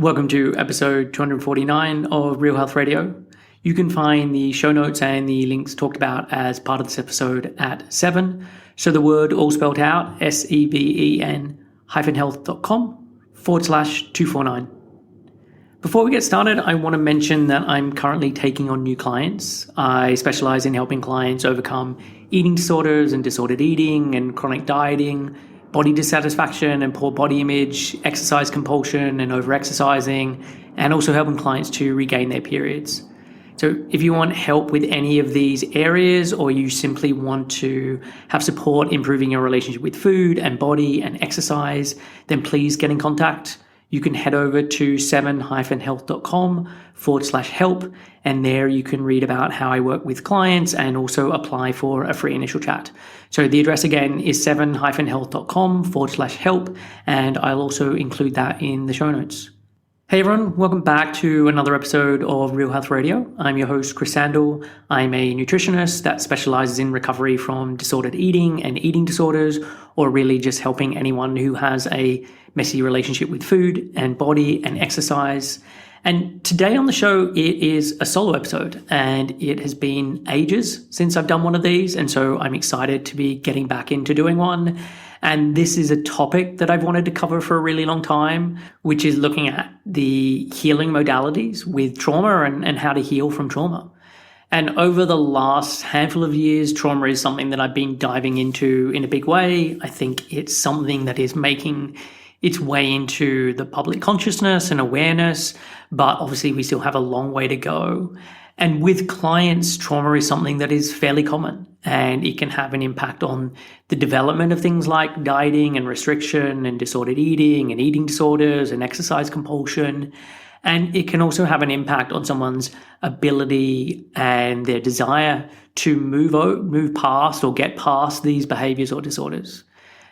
Welcome to episode 249 of Real Health Radio. You can find the show notes and the links talked about as part of this episode at 7. So the word all spelled out, SEBEN-health.com/249. Before we get started, I want to mention that I'm currently taking on new clients. I specialize in helping clients overcome eating disorders and disordered eating and chronic dieting, body dissatisfaction and poor body image, exercise compulsion and overexercising, and also helping clients to regain their periods. So if you want help with any of these areas, or you simply want to have support improving your relationship with food and body and exercise, then please get in contact. You can head over to seven-health.com/help, and there you can read about how I work with clients and also apply for a free initial chat. So the address again is seven-health.com/help, and I'll also include that in the show notes. Hey everyone, welcome back to another episode of Real Health Radio. I'm your host, Chris Sandel. I'm a nutritionist that specializes in recovery from disordered eating and eating disorders, or really just helping anyone who has a messy relationship with food and body and exercise. And today on the show, it is a solo episode, and it has been ages since I've done one of these. And so I'm excited to be getting back into doing one. And this is a topic that I've wanted to cover for a really long time, which is looking at the healing modalities with trauma and how to heal from trauma. And over the last handful of years, trauma is something that I've been diving into in a big way. I think it's something that is making its way into the public consciousness and awareness, but obviously we still have a long way to go. And with clients, trauma is something that is fairly common, and it can have an impact on the development of things like dieting and restriction and disordered eating and eating disorders and exercise compulsion. And it can also have an impact on someone's ability and their desire to move past or get past these behaviors or disorders.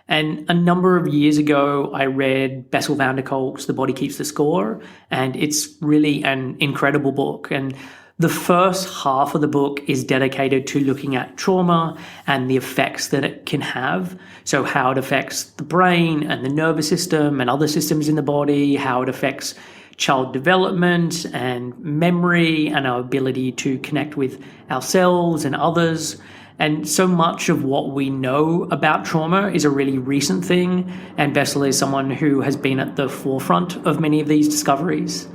And a number of years ago, I read Bessel van der Kolk's The Body Keeps the Score, and it's really an incredible book. And the first half of the book is dedicated to looking at trauma and the effects that it can have. So how it affects the brain and the nervous system and other systems in the body, how it affects child development and memory and our ability to connect with ourselves and others. And so much of what we know about trauma is a really recent thing, and Bessel is someone who has been at the forefront of many of these discoveries.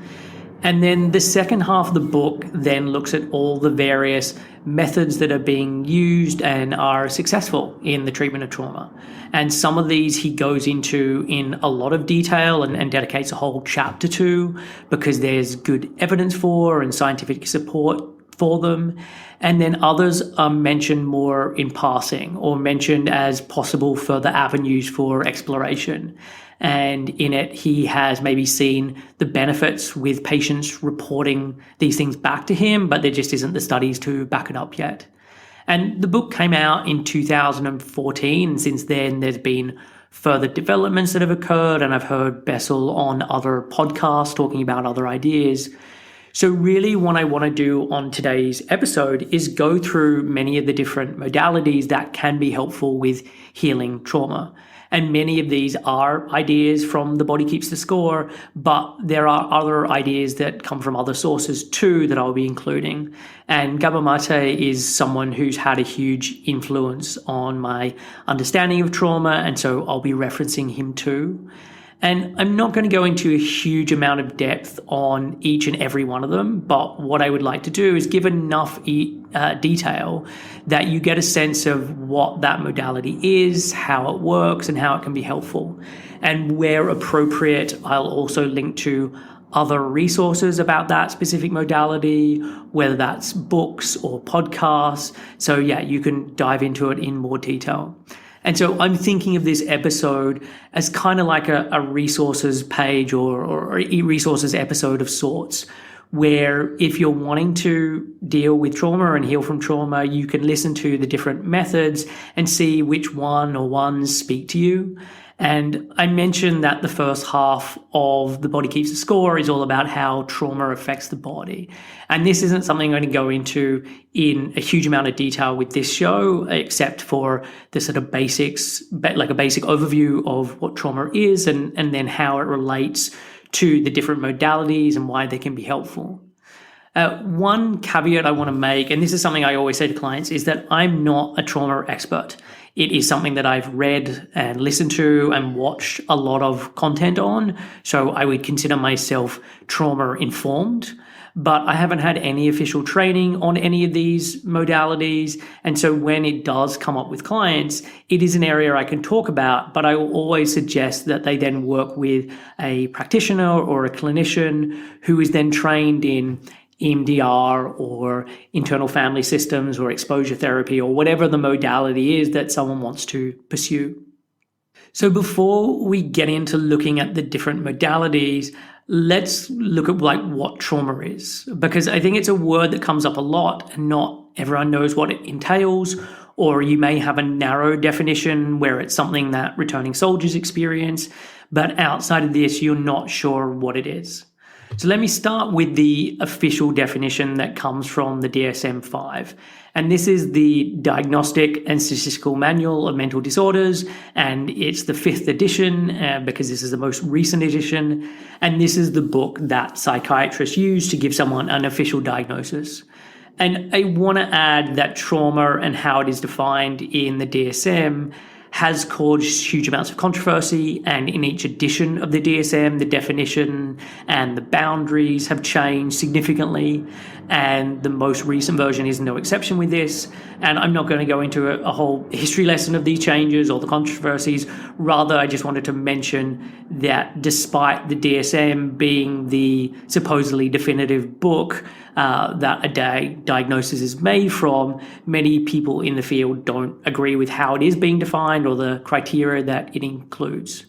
And then the second half of the book then looks at all the various methods that are being used and are successful in the treatment of trauma. And some of these he goes into in a lot of detail and dedicates a whole chapter to, because there's good evidence for and scientific support for them. And then others are mentioned more in passing or mentioned as possible further avenues for exploration. And in it, he has maybe seen the benefits with patients reporting these things back to him, but there just isn't the studies to back it up yet. And the book came out in 2014. And since then, there's been further developments that have occurred, and I've heard Bessel on other podcasts talking about other ideas. So really what I want to do on today's episode is go through many of the different modalities that can be helpful with healing trauma. And many of these are ideas from The Body Keeps the Score, but there are other ideas that come from other sources too that I'll be including. And Gabor Maté is someone who's had a huge influence on my understanding of trauma, and so I'll be referencing him too. And I'm not going to go into a huge amount of depth on each and every one of them, but what I would like to do is give enough detail that you get a sense of what that modality is, how it works, and how it can be helpful. And where appropriate, I'll also link to other resources about that specific modality, whether that's books or podcasts. So yeah, you can dive into it in more detail. And so I'm thinking of this episode as kind of like a resources page or a resources episode of sorts, where if you're wanting to deal with trauma and heal from trauma, you can listen to the different methods and see which one or ones speak to you. And I mentioned that the first half of The Body Keeps the Score is all about how trauma affects the body. And this isn't something I'm going to go into in a huge amount of detail with this show, except for the sort of basics, like a basic overview of what trauma is and then how it relates to the different modalities and why they can be helpful. One caveat I want to make, and this is something I always say to clients, is that I'm not a trauma expert. It is something that I've read and listened to and watched a lot of content on, so I would consider myself trauma informed. But I haven't had any official training on any of these modalities. And so when it does come up with clients, it is an area I can talk about, but I will always suggest that they then work with a practitioner or a clinician who is then trained in EMDR or internal family systems or exposure therapy or whatever the modality is that someone wants to pursue. So before we get into looking at the different modalities, let's look at what trauma is, because I think it's a word that comes up a lot and not everyone knows what it entails, or you may have a narrow definition where it's something that returning soldiers experience, but outside of this, you're not sure what it is. So let me start with the official definition that comes from the DSM-5. And this is the Diagnostic and Statistical Manual of Mental Disorders. And it's the 5th edition because this is the most recent edition. And this is the book that psychiatrists use to give someone an official diagnosis. And I want to add that trauma and how it is defined in the DSM has caused huge amounts of controversy, and in each edition of the DSM, the definition and the boundaries have changed significantly, and the most recent version is no exception with this. And I'm not going to go into a whole history lesson of these changes or the controversies. Rather, I just wanted to mention that despite the DSM being the supposedly definitive book that a diagnosis is made from, many people in the field don't agree with how it is being defined or the criteria that it includes.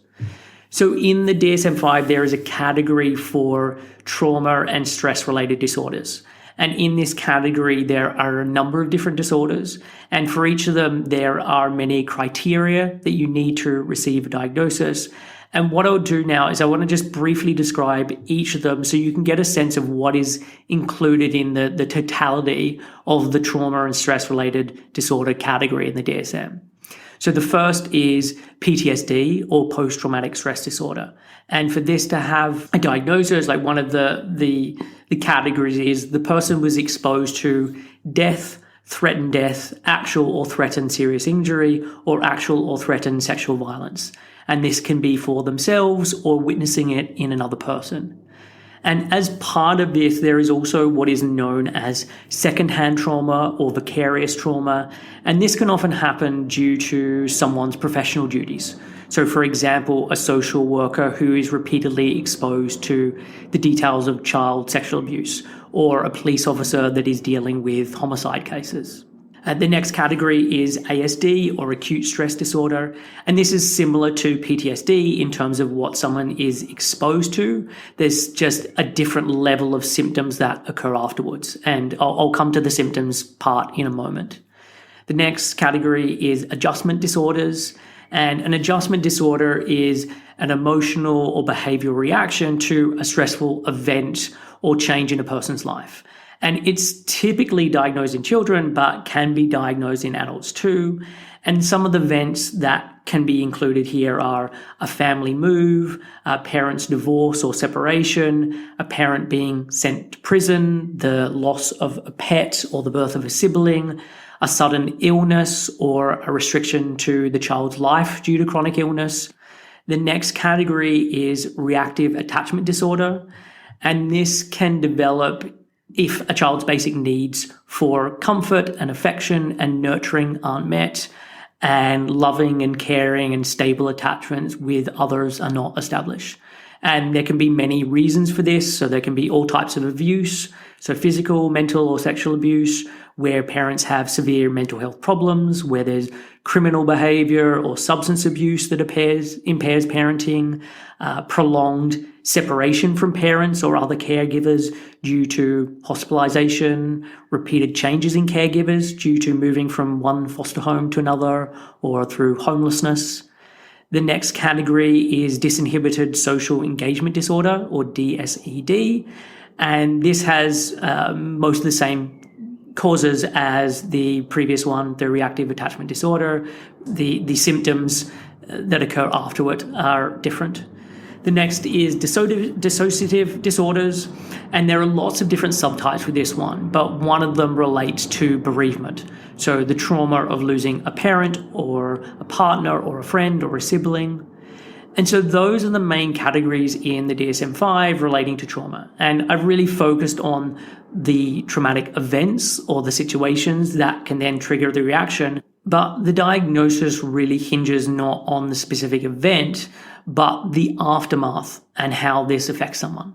So in the DSM-5, there is a category for trauma and stress-related disorders. And in this category, there are a number of different disorders. And for each of them, there are many criteria that you need to receive a diagnosis. And what I'll do now is I want to just briefly describe each of them so you can get a sense of what is included in the totality of the trauma and stress-related disorder category in the DSM. So the first is PTSD, or post-traumatic stress disorder. And for this to have a diagnosis, like one of the categories is the person was exposed to death, threatened death, actual or threatened serious injury, or actual or threatened sexual violence. And this can be for themselves or witnessing it in another person. And as part of this, there is also what is known as secondhand trauma or vicarious trauma. And this can often happen due to someone's professional duties. So, for example, a social worker who is repeatedly exposed to the details of child sexual abuse, or a police officer that is dealing with homicide cases. The next category is ASD, or acute stress disorder, and this is similar to PTSD in terms of what someone is exposed to. There's just a different level of symptoms that occur afterwards, and I'll come to the symptoms part in a moment. The next category is adjustment disorders, and an adjustment disorder is an emotional or behavioral reaction to a stressful event or change in a person's life. And it's typically diagnosed in children, but can be diagnosed in adults too. And some of the events that can be included here are a family move, a parent's divorce or separation, a parent being sent to prison, the loss of a pet or the birth of a sibling, a sudden illness or a restriction to the child's life due to chronic illness. The next category is reactive attachment disorder, and this can develop if a child's basic needs for comfort and affection and nurturing aren't met, and loving and caring and stable attachments with others are not established. And there can be many reasons for this. So there can be all types of abuse, so physical, mental, or sexual abuse, where parents have severe mental health problems, where there's criminal behavior or substance abuse that impairs parenting, prolonged separation from parents or other caregivers due to hospitalization, repeated changes in caregivers due to moving from one foster home to another or through homelessness. The next category is disinhibited social engagement disorder, or DSED, and this has most of the same causes as the previous one, the reactive attachment disorder. The symptoms that occur afterward are different. The next is dissociative disorders, and there are lots of different subtypes with this one, but one of them relates to bereavement. So the trauma of losing a parent or a partner or a friend or a sibling. And so those are the main categories in the DSM-5 relating to trauma. And I've really focused on the traumatic events or the situations that can then trigger the reaction. But the diagnosis really hinges not on the specific event, but the aftermath and how this affects someone.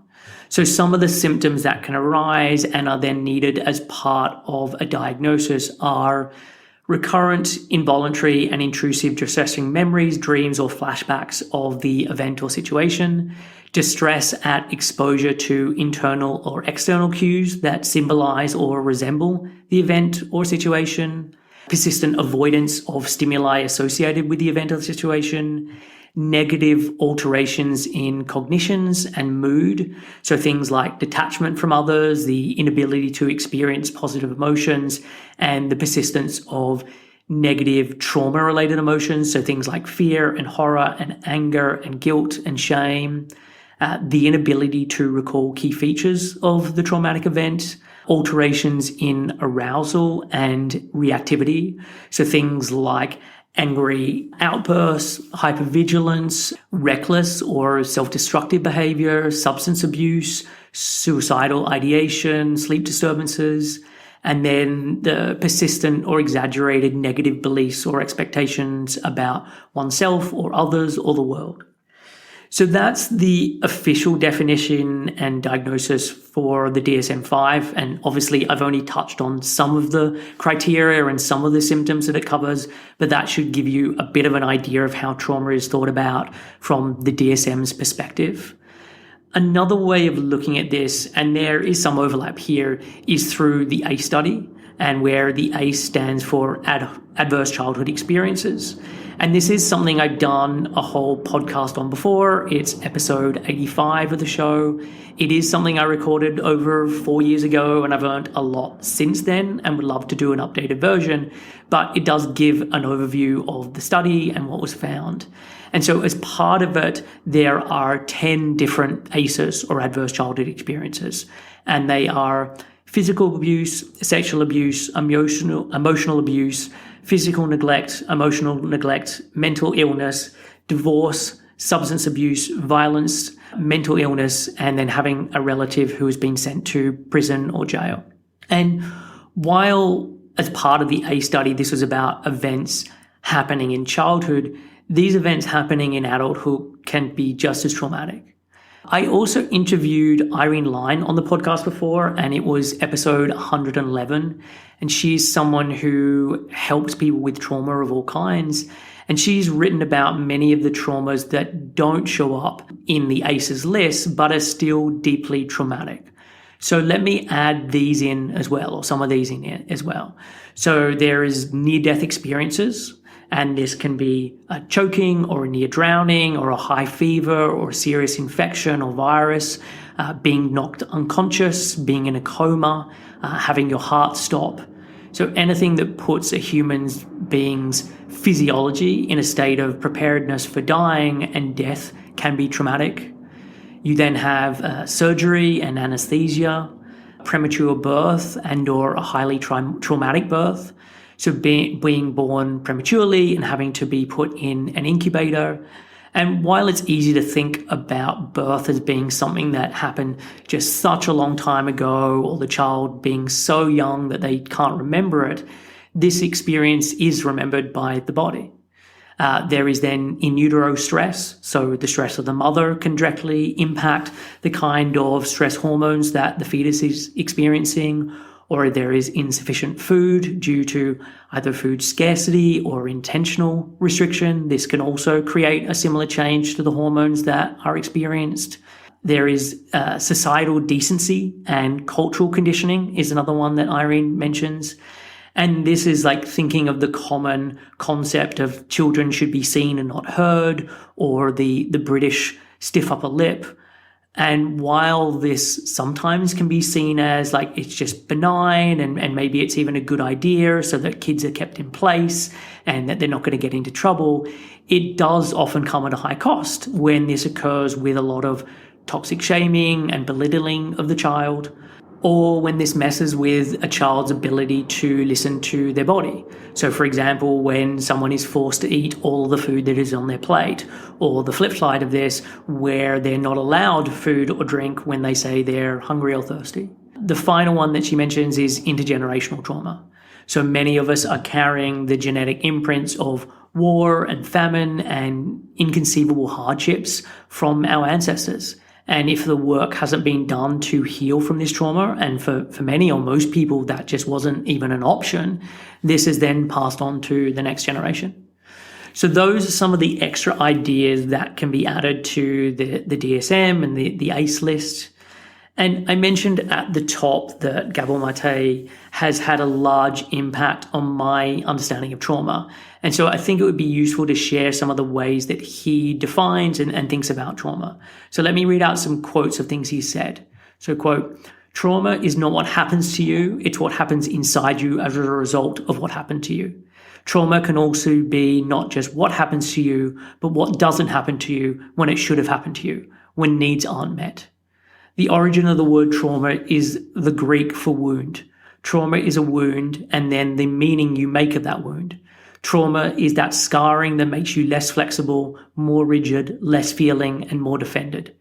So some of the symptoms that can arise and are then needed as part of a diagnosis are recurrent, involuntary, and intrusive distressing memories, dreams, or flashbacks of the event or situation, distress at exposure to internal or external cues that symbolize or resemble the event or situation, persistent avoidance of stimuli associated with the event or situation, negative alterations in cognitions and mood. So things like detachment from others, the inability to experience positive emotions, and the persistence of negative trauma-related emotions. So things like fear and horror and anger and guilt and shame, the inability to recall key features of the traumatic event, alterations in arousal and reactivity. So things like angry outbursts, hypervigilance, reckless or self-destructive behavior, substance abuse, suicidal ideation, sleep disturbances, and then the persistent or exaggerated negative beliefs or expectations about oneself or others or the world. So that's the official definition and diagnosis for the DSM-5. And obviously, I've only touched on some of the criteria and some of the symptoms that it covers, but that should give you a bit of an idea of how trauma is thought about from the DSM's perspective. Another way of looking at this, and there is some overlap here, is through the ACE study, and where the ACE stands for Adverse Childhood Experiences. And this is something I've done a whole podcast on before. It's episode 85 of the show. It is something I recorded over 4 years ago, and I've learned a lot since then and would love to do an updated version. But it does give an overview of the study and what was found. And so as part of it, there are 10 different ACEs, or adverse childhood experiences. And they are physical abuse, sexual abuse, emotional abuse, physical neglect, emotional neglect, mental illness, divorce, substance abuse, violence, mental illness, and then having a relative who has been sent to prison or jail. And while as part of the ACE study, this was about events happening in childhood, these events happening in adulthood can be just as traumatic. I also interviewed Irene Line on the podcast before, and it was episode 111. And she's someone who helps people with trauma of all kinds. And she's written about many of the traumas that don't show up in the ACEs list, but are still deeply traumatic. So let me add these in as well, or some of these in as well. So there is near-death experiences. And this can be a choking or a near drowning or a high fever or a serious infection or virus, being knocked unconscious, being in a coma, having your heart stop. So anything that puts a human being's physiology in a state of preparedness for dying and death can be traumatic. You then have surgery and anesthesia, premature birth and or a highly traumatic birth. So being born prematurely and having to be put in an incubator. And while it's easy to think about birth as being something that happened just such a long time ago, or the child being so young that they can't remember it, this experience is remembered by the body. There is then in utero stress. So the stress of the mother can directly impact the kind of stress hormones that the fetus is experiencing, or there is insufficient food due to either food scarcity or intentional restriction. This can also create a similar change to the hormones that are experienced. There is societal decency and cultural conditioning is another one that Irene mentions. And this is like thinking of the common concept of children should be seen and not heard, or the British stiff upper lip. And while this sometimes can be seen as like it's just benign and maybe it's even a good idea so that kids are kept in place and that they're not going to get into trouble, it does often come at a high cost when this occurs with a lot of toxic shaming and belittling of the child, or when this messes with a child's ability to listen to their body. So for example, when someone is forced to eat all the food that is on their plate, or the flip side of this, where they're not allowed food or drink when they say they're hungry or thirsty. The final one that she mentions is intergenerational trauma. So many of us are carrying the genetic imprints of war and famine and inconceivable hardships from our ancestors. And if the work hasn't been done to heal from this trauma, and for many or most people that just wasn't even an option, this is then passed on to the next generation. So those are some of the extra ideas that can be added to the DSM and the ACE list. And I mentioned at the top that Gabor Maté has had a large impact on my understanding of trauma. And so I think it would be useful to share some of the ways that he defines and thinks about trauma. So let me read out some quotes of things he said. So quote, "Trauma is not what happens to you, it's what happens inside you as a result of what happened to you. Trauma can also be not just what happens to you, but what doesn't happen to you when it should have happened to you, when needs aren't met. The origin of the word trauma is the Greek for wound. Trauma is a wound and then the meaning you make of that wound. Trauma is that scarring that makes you less flexible, more rigid, less feeling, and more defended.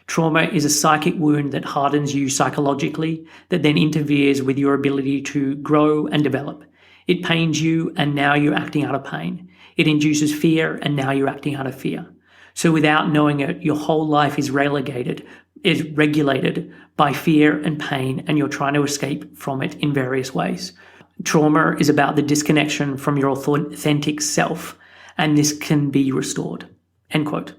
Trauma is a psychic wound that hardens you psychologically, that then interferes with your ability to grow and develop. It pains you and now you're acting out of pain. It induces fear and now you're acting out of fear. So without knowing it, your whole life is regulated by fear and pain, and you're trying to escape from it in various ways. Trauma is about the disconnection from your authentic self, and this can be restored." End quote.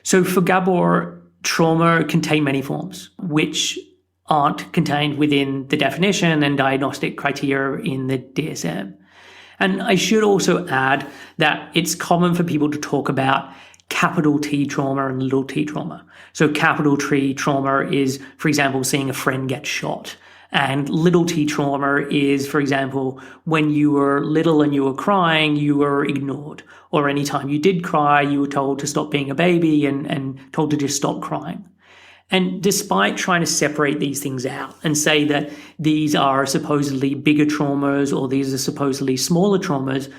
So for Gabor, trauma can take many forms, which aren't contained within the definition and diagnostic criteria in the DSM. And I should also add that it's common for people to talk about capital T trauma and little t trauma. So capital T trauma is, for example, seeing a friend get shot. And little t trauma is, for example, when you were little and you were crying, you were ignored. Or anytime you did cry, you were told to stop being a baby and told to just stop crying. And despite trying to separate these things out and say that these are supposedly bigger traumas or these are supposedly smaller traumas,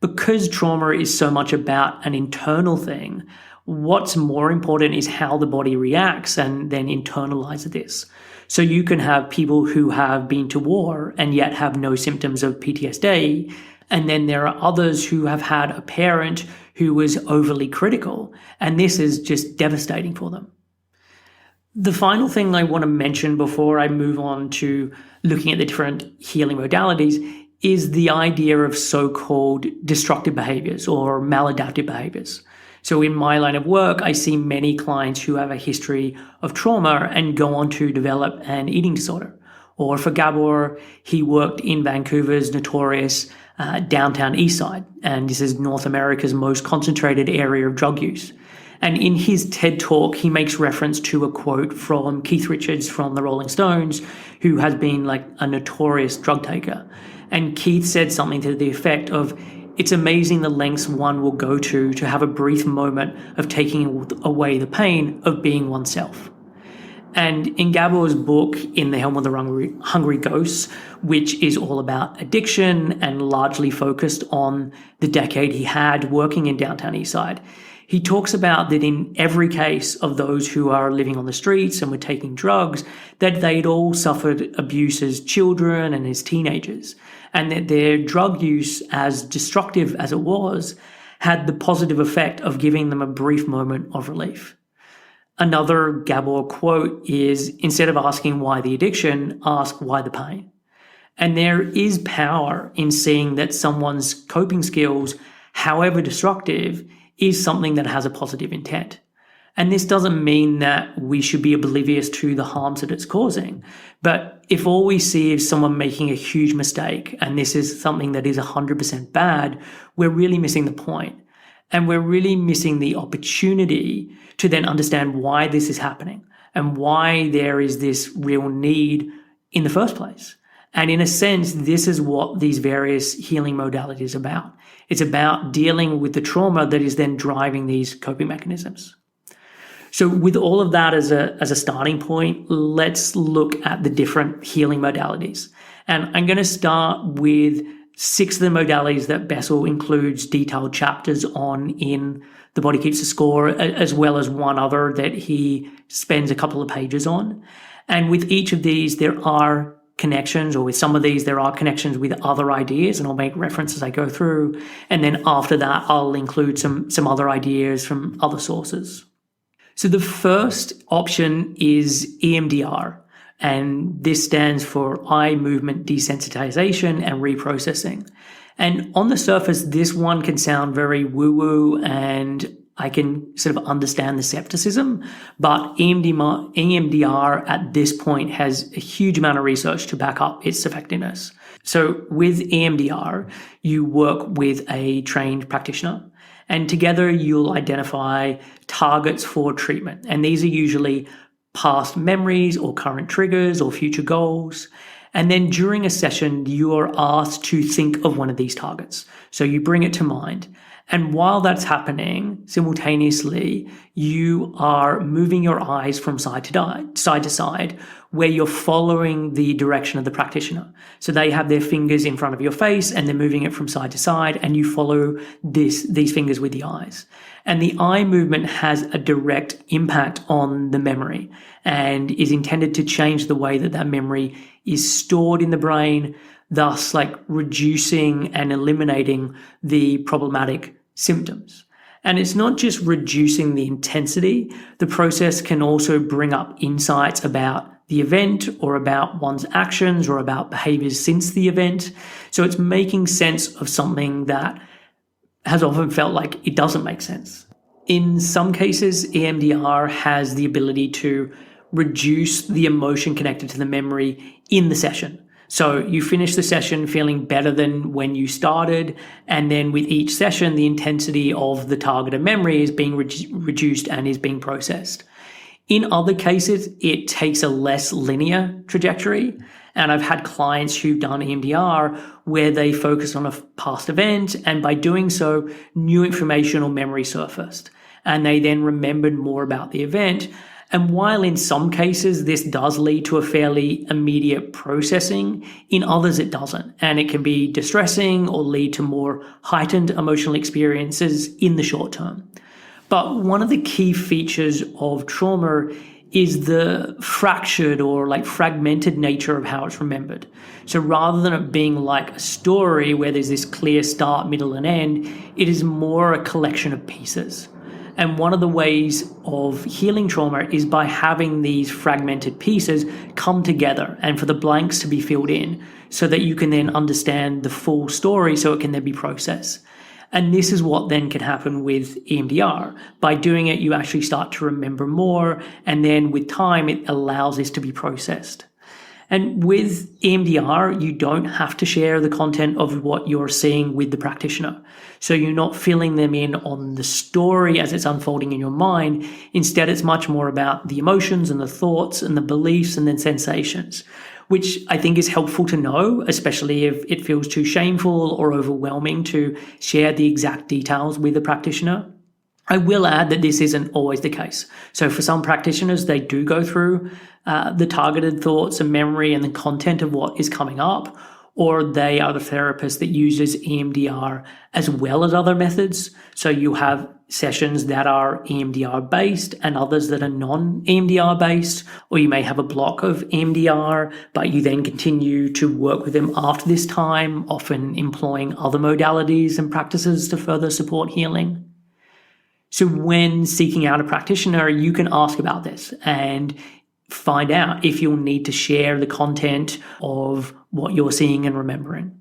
because trauma is so much about an internal thing, what's more important is how the body reacts and then internalize this. So you can have people who have been to war and yet have no symptoms of PTSD. And then there are others who have had a parent who was overly critical, and this is just devastating for them. The final thing I want to mention before I move on to looking at the different healing modalities is the idea of so-called destructive behaviors or maladaptive behaviors. So in my line of work, I see many clients who have a history of trauma and go on to develop an eating disorder. Or for Gabor, he worked in Vancouver's notorious downtown east side, and this is North America's most concentrated area of drug use. And in his TED Talk, he makes reference to a quote from Keith Richards from the Rolling Stones, who has been like a notorious drug taker. And Keith said something to the effect of, "It's amazing the lengths one will go to have a brief moment of taking away the pain of being oneself." And in Gabor's book, In the Helm of the Hungry Ghosts, which is all about addiction and largely focused on the decade he had working in downtown Eastside, he talks about that in every case of those who are living on the streets and were taking drugs, that they'd all suffered abuse as children and as teenagers, and that their drug use, as destructive as it was, had the positive effect of giving them a brief moment of relief. Another Gabor quote is, instead of asking why the addiction, ask why the pain. And there is power in seeing that someone's coping skills, however destructive, is something that has a positive intent. And this doesn't mean that we should be oblivious to the harms that it's causing. But if all we see is someone making a huge mistake, and this is something that is 100% bad, we're really missing the point. And we're really missing the opportunity to then understand why this is happening. and why there is this real need in the first place. And in a sense, this is what these various healing modalities are about. It's about dealing with the trauma that is then driving these coping mechanisms. So with all of that as a starting point, let's look at the different healing modalities. And I'm going to start with 6 of the modalities that Bessel includes detailed chapters on in The Body Keeps the Score, as well as one other that he spends a couple of pages on. And with each of these, there are connections, or with some of these, there are connections with other ideas, and I'll make reference as I go through. And then after that, I'll include some other ideas from other sources. So the first option is EMDR, and this stands for eye movement desensitization and reprocessing. And on the surface, this one can sound very woo-woo, and I can sort of understand the skepticism, but EMDR at this point has a huge amount of research to back up its effectiveness. So with EMDR, you work with a trained practitioner, and together you'll identify targets for treatment. And these are usually past memories or current triggers or future goals. And then during a session, you are asked to think of one of these targets. So you bring it to mind. And while that's happening, simultaneously, you are moving your eyes from side to side, where you're following the direction of the practitioner. So they have their fingers in front of your face and they're moving it from side to side, and you follow these fingers with the eyes. And the eye movement has a direct impact on the memory and is intended to change the way that memory is stored in the brain, thus reducing and eliminating the problematic symptoms. And it's not just reducing the intensity. The process can also bring up insights about the event or about one's actions or about behaviors since the event. So it's making sense of something that has often felt like it doesn't make sense. In some cases, EMDR has the ability to reduce the emotion connected to the memory in the session. So you finish the session feeling better than when you started, and then with each session, the intensity of the targeted memory is being reduced and is being processed. In other cases, it takes a less linear trajectory, and I've had clients who've done EMDR where they focus on a past event, and by doing so, new information or memory surfaced, and they then remembered more about the event. And while in some cases this does lead to a fairly immediate processing, in others it doesn't. And it can be distressing or lead to more heightened emotional experiences in the short term. But one of the key features of trauma is the fractured or fragmented nature of how it's remembered. So rather than it being like a story where there's this clear start, middle, and end, it is more a collection of pieces. And one of the ways of healing trauma is by having these fragmented pieces come together and for the blanks to be filled in so that you can then understand the full story so it can then be processed. And this is what then can happen with EMDR. By doing it, you actually start to remember more, and then with time, it allows this to be processed. And with EMDR, you don't have to share the content of what you're seeing with the practitioner. So you're not filling them in on the story as it's unfolding in your mind. Instead, it's much more about the emotions and the thoughts and the beliefs and then sensations, which I think is helpful to know, especially if it feels too shameful or overwhelming to share the exact details with the practitioner. I will add that this isn't always the case. So for some practitioners, they do go through the targeted thoughts and memory and the content of what is coming up, or they are the therapist that uses EMDR as well as other methods. So you have sessions that are EMDR based and others that are non-EMDR based, or you may have a block of EMDR, but you then continue to work with them after this time, often employing other modalities and practices to further support healing. So when seeking out a practitioner, you can ask about this and find out if you'll need to share the content of what you're seeing and remembering.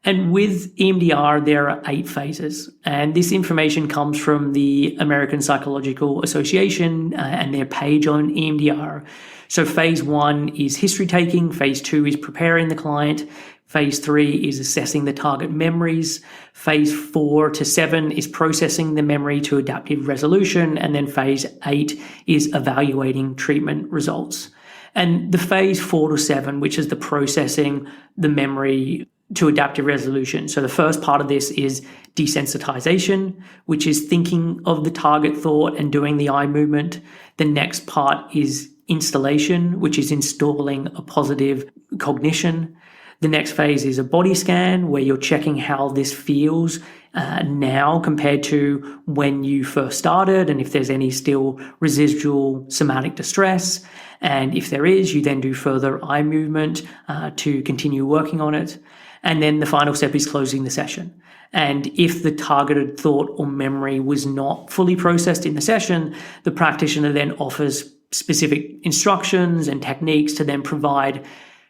And with EMDR, there are 8 phases. And this information comes from the American Psychological Association and their page on EMDR. So phase 1 is history taking. Phase 2 is preparing the client. Phase 3 is assessing the target memories. Phase 4 to 7 is processing the memory to adaptive resolution. And then phase 8 is evaluating treatment results. And the phase 4 to 7, which is the processing the memory to adaptive resolution. So the first part of this is desensitization, which is thinking of the target thought and doing the eye movement. The next part is installation, which is installing a positive cognition. The next phase is a body scan, where you're checking how this feels now compared to when you first started, and if there's any still residual somatic distress. And if there is, you then do further eye movement to continue working on it. And then the final step is closing the session. And if the targeted thought or memory was not fully processed in the session, the practitioner then offers specific instructions and techniques to then provide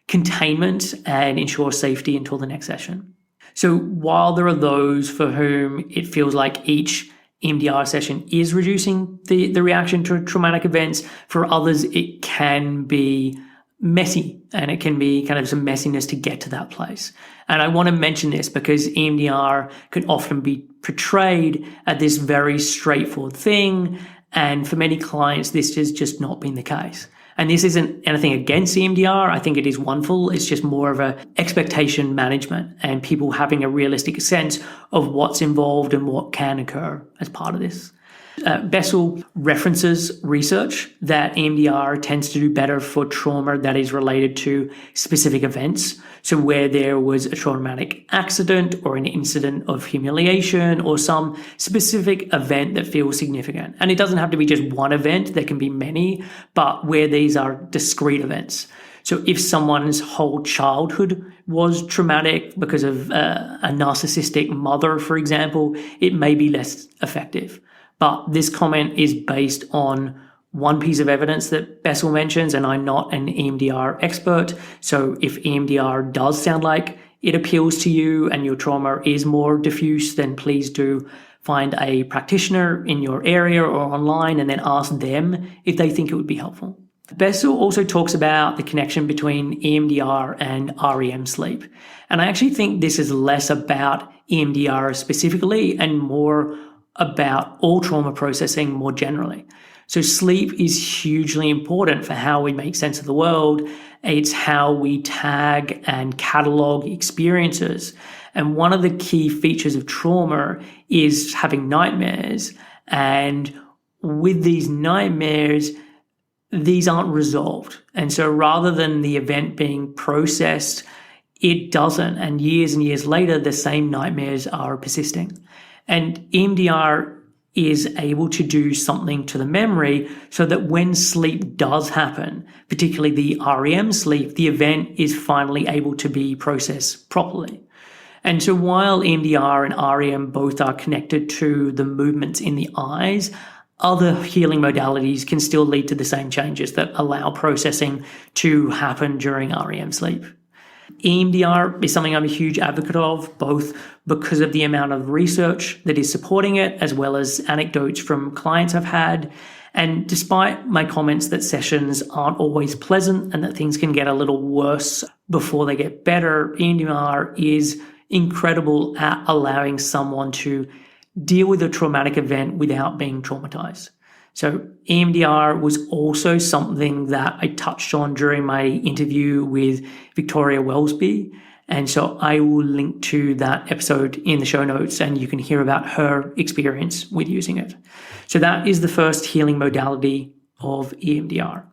containment and ensure safety until the next session. So while there are those for whom it feels like each EMDR session is reducing the reaction to traumatic events, for others it can be messy, and it can be kind of some messiness to get to that place. And I want to mention this because EMDR can often be portrayed as this very straightforward thing, and for many clients this has just not been the case. And this isn't anything against EMDR. I think it is wonderful. It's just more of a expectation management and people having a realistic sense of what's involved and what can occur as part of this. Bessel references research that EMDR tends to do better for trauma that is related to specific events. So where there was a traumatic accident or an incident of humiliation or some specific event that feels significant. And it doesn't have to be just one event, there can be many, but where these are discrete events. So if someone's whole childhood was traumatic because of a narcissistic mother, for example, it may be less effective. But this comment is based on one piece of evidence that Bessel mentions, and I'm not an EMDR expert. So if EMDR does sound like it appeals to you and your trauma is more diffuse, then please do find a practitioner in your area or online and then ask them if they think it would be helpful. Bessel also talks about the connection between EMDR and REM sleep. And I actually think this is less about EMDR specifically and more about all trauma processing more generally. So sleep is hugely important for how we make sense of the world. It's how we tag and catalog experiences. And one of the key features of trauma is having nightmares. And with these nightmares, these aren't resolved. And so rather than the event being processed, it doesn't. And years later, the same nightmares are persisting. And EMDR is able to do something to the memory so that when sleep does happen, particularly the REM sleep, the event is finally able to be processed properly. And so while EMDR and REM both are connected to the movements in the eyes, other healing modalities can still lead to the same changes that allow processing to happen during REM sleep. EMDR is something I'm a huge advocate of, both because of the amount of research that is supporting it, as well as anecdotes from clients I've had. And despite my comments that sessions aren't always pleasant and that things can get a little worse before they get better, EMDR is incredible at allowing someone to deal with a traumatic event without being traumatized. So EMDR was also something that I touched on during my interview with Victoria Welsby. And so I will link to that episode in the show notes and you can hear about her experience with using it. So that is the first healing modality of EMDR.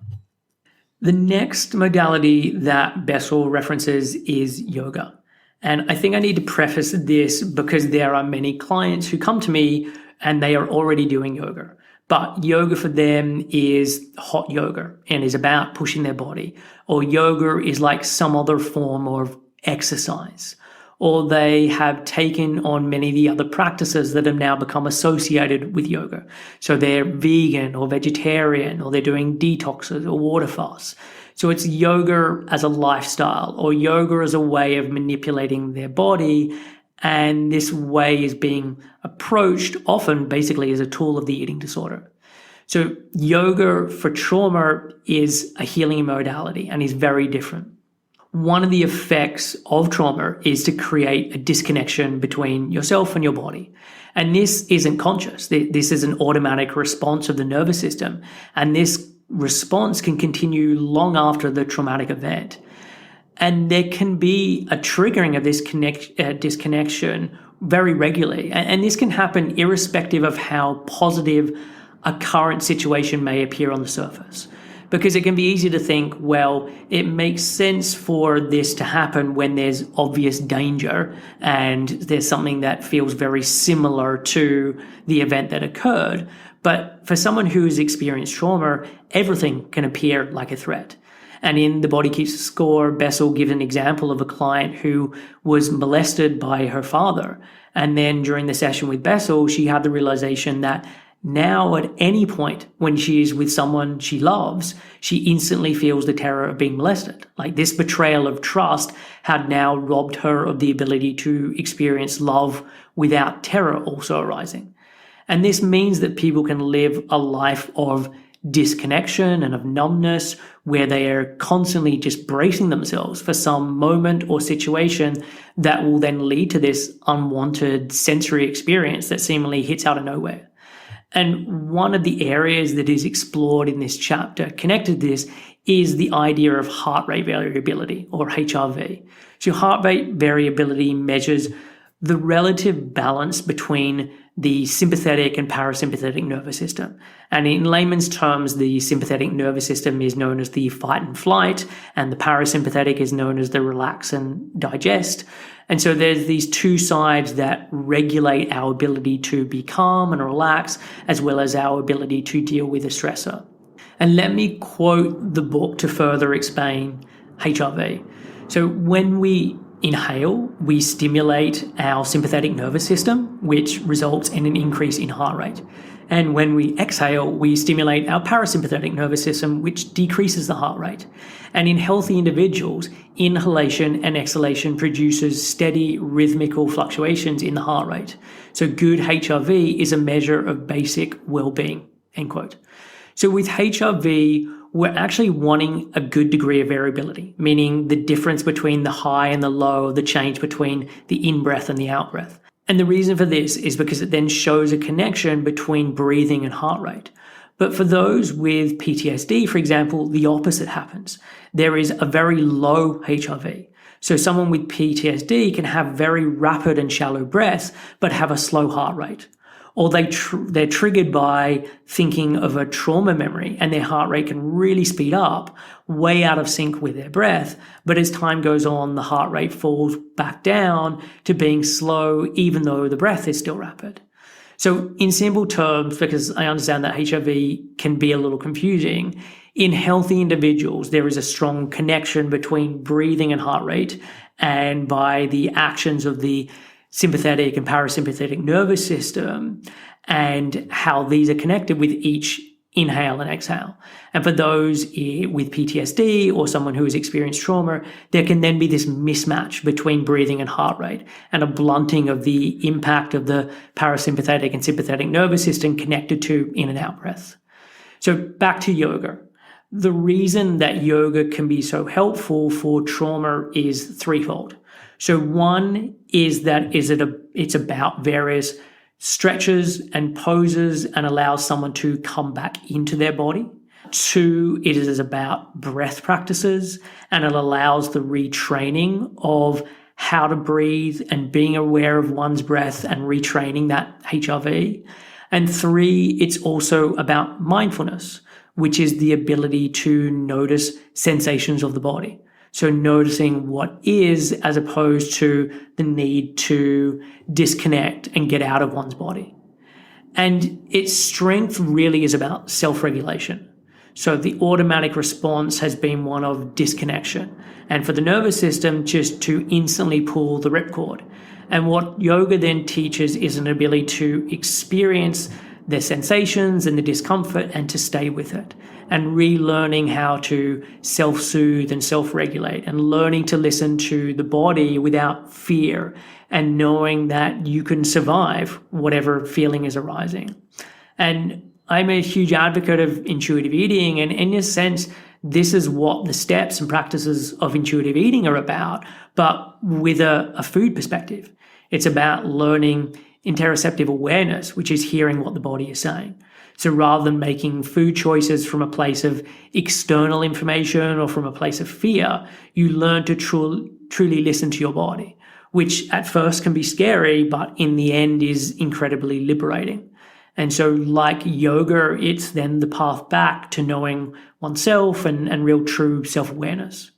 The next modality that Bessel references is yoga. And I think I need to preface this because there are many clients who come to me and they are already doing yoga. But yoga for them is hot yoga and is about pushing their body. Or yoga is like some other form of exercise. Or they have taken on many of the other practices that have now become associated with yoga. So they're vegan or vegetarian, or they're doing detoxes or water fasts. So it's yoga as a lifestyle or yoga as a way of manipulating their body. And this way is being approached often basically as a tool of the eating disorder. So yoga for trauma is a healing modality and is very different. one of the effects of trauma is to create a disconnection between yourself and your body. And this isn't conscious. This is an automatic response of the nervous system. And this response can continue long after the traumatic event. And there can be a triggering of this disconnection very regularly. And this can happen irrespective of how positive a current situation may appear on the surface. Because it can be easy to think, well, it makes sense for this to happen when there's obvious danger and there's something that feels very similar to the event that occurred. But for someone who's experienced trauma, everything can appear like a threat. And in The Body Keeps Score, Bessel gives an example of a client who was molested by her father. And then during the session with Bessel, she had the realization that now at any point when she is with someone she loves, she instantly feels the terror of being molested. Like this betrayal of trust had now robbed her of the ability to experience love without terror also arising. And this means that people can live a life of disconnection and of numbness where they are constantly just bracing themselves for some moment or situation that will then lead to this unwanted sensory experience that seemingly hits out of nowhere. And one of the areas that is explored in this chapter connected to this is the idea of heart rate variability, or HRV. So heart rate variability measures the relative balance between the sympathetic and parasympathetic nervous system. And in layman's terms, the sympathetic nervous system is known as the fight and flight, and the parasympathetic is known as the relax and digest. And so there's these two sides that regulate our ability to be calm and relax, as well as our ability to deal with a stressor. And let me quote the book to further explain HRV. So when we inhale, we stimulate our sympathetic nervous system, which results in an increase in heart rate. And when we exhale, we stimulate our parasympathetic nervous system, which decreases the heart rate. And in healthy individuals, inhalation and exhalation produces steady rhythmical fluctuations in the heart rate. So good HRV is a measure of basic well-being, end quote. So with HRV, we're actually wanting a good degree of variability, meaning the difference between the high and the low, the change between the in-breath and the out-breath. And the reason for this is because it then shows a connection between breathing and heart rate. But for those with PTSD, for example, the opposite happens. There is a very low HRV. So someone with PTSD can have very rapid and shallow breaths, but have a slow heart rate. Or they're triggered by thinking of a trauma memory and their heart rate can really speed up, way out of sync with their breath. But as time goes on, the heart rate falls back down to being slow, even though the breath is still rapid. So in simple terms, because I understand that HRV can be a little confusing, in healthy individuals, there is a strong connection between breathing and heart rate, and by the actions of the sympathetic and parasympathetic nervous system and how these are connected with each inhale and exhale. And for those with PTSD or someone who has experienced trauma, there can then be this mismatch between breathing and heart rate and a blunting of the impact of the parasympathetic and sympathetic nervous system connected to in and out breath. So back to yoga. The reason that yoga can be so helpful for trauma is threefold. So one is that it's about various stretches and poses and allows someone to come back into their body. Two, it is about breath practices and it allows the retraining of how to breathe and being aware of one's breath and retraining that HRV. And three, it's also about mindfulness, which is the ability to notice sensations of the body. So noticing what is as opposed to the need to disconnect and get out of one's body. And its strength really is about self-regulation. So the automatic response has been one of disconnection. And for the nervous system, just to instantly pull the ripcord. And what yoga then teaches is an ability to experience the sensations and the discomfort and to stay with it, and relearning how to self-soothe and self-regulate and learning to listen to the body without fear and knowing that you can survive whatever feeling is arising. And I'm a huge advocate of intuitive eating, and in a sense, this is what the steps and practices of intuitive eating are about, but with a food perspective. It's about learning interoceptive awareness, which is hearing what the body is saying. So rather than making food choices from a place of external information or from a place of fear, you learn to truly listen to your body, which at first can be scary, but in the end is incredibly liberating. And so like yoga, it's then the path back to knowing oneself and real true self-awareness.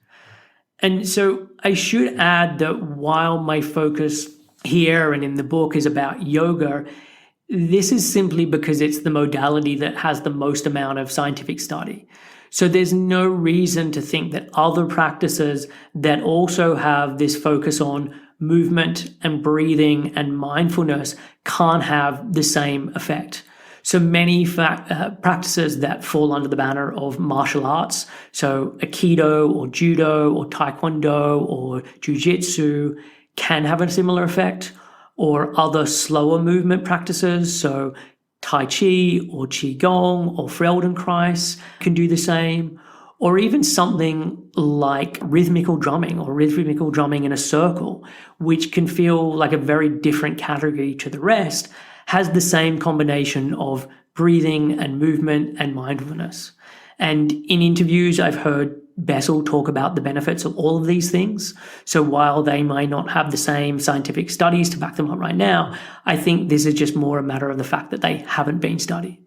And so I should add that while my focus here and in the book is about yoga, this is simply because it's the modality that has the most amount of scientific study. So there's no reason to think that other practices that also have this focus on movement and breathing and mindfulness can't have the same effect. So many practices that fall under the banner of martial arts, so Aikido or Judo or Taekwondo or Jiu-Jitsu, can have a similar effect, or other slower movement practices, so Tai Chi or Qigong or Feldenkrais can do the same, or even something like rhythmical drumming or rhythmical drumming in a circle, which can feel like a very different category to the rest, has the same combination of breathing and movement and mindfulness. And in interviews, I've heard Bessel talk about the benefits of all of these things. So while they might not have the same scientific studies to back them up right now, I think this is just more a matter of the fact that they haven't been studied.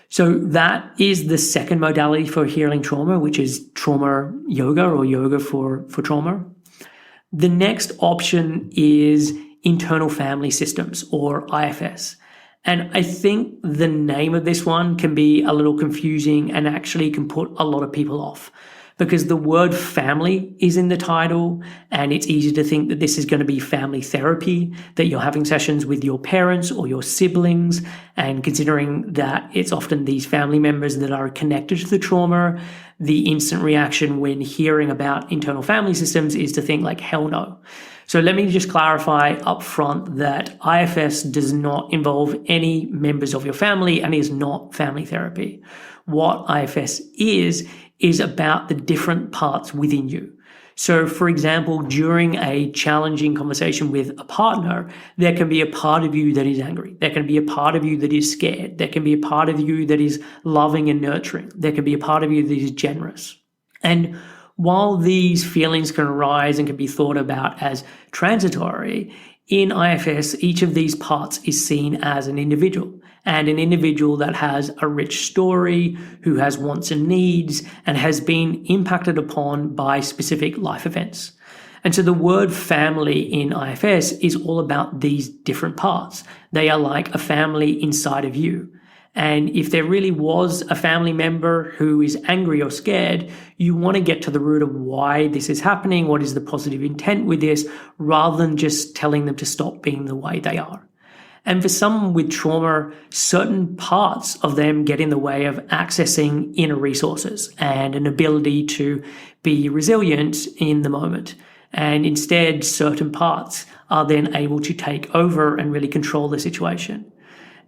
So that is the second modality for healing trauma, which is trauma yoga or yoga for trauma. The next option is internal family systems or IFS. And I think the name of this one can be a little confusing and actually can put a lot of people off, because the word family is in the title and it's easy to think that this is going to be family therapy, that you're having sessions with your parents or your siblings, and considering that it's often these family members that are connected to the trauma, the instant reaction when hearing about internal family systems is to think like, hell no. So let me just clarify up front that IFS does not involve any members of your family and is not family therapy. What IFS is about the different parts within you. So, for example, during a challenging conversation with a partner, there can be a part of you that is angry. There can be a part of you that is scared. There can be a part of you that is loving and nurturing. There can be a part of you that is generous. And while these feelings can arise and can be thought about as transitory, in IFS, each of these parts is seen as an individual, and an individual that has a rich story, who has wants and needs, and has been impacted upon by specific life events. And so the word family in IFS is all about these different parts. They are like a family inside of you. And if there really was a family member who is angry or scared, you want to get to the root of why this is happening, what is the positive intent with this, rather than just telling them to stop being the way they are. And for someone with trauma, certain parts of them get in the way of accessing inner resources and an ability to be resilient in the moment. And instead, certain parts are then able to take over and really control the situation.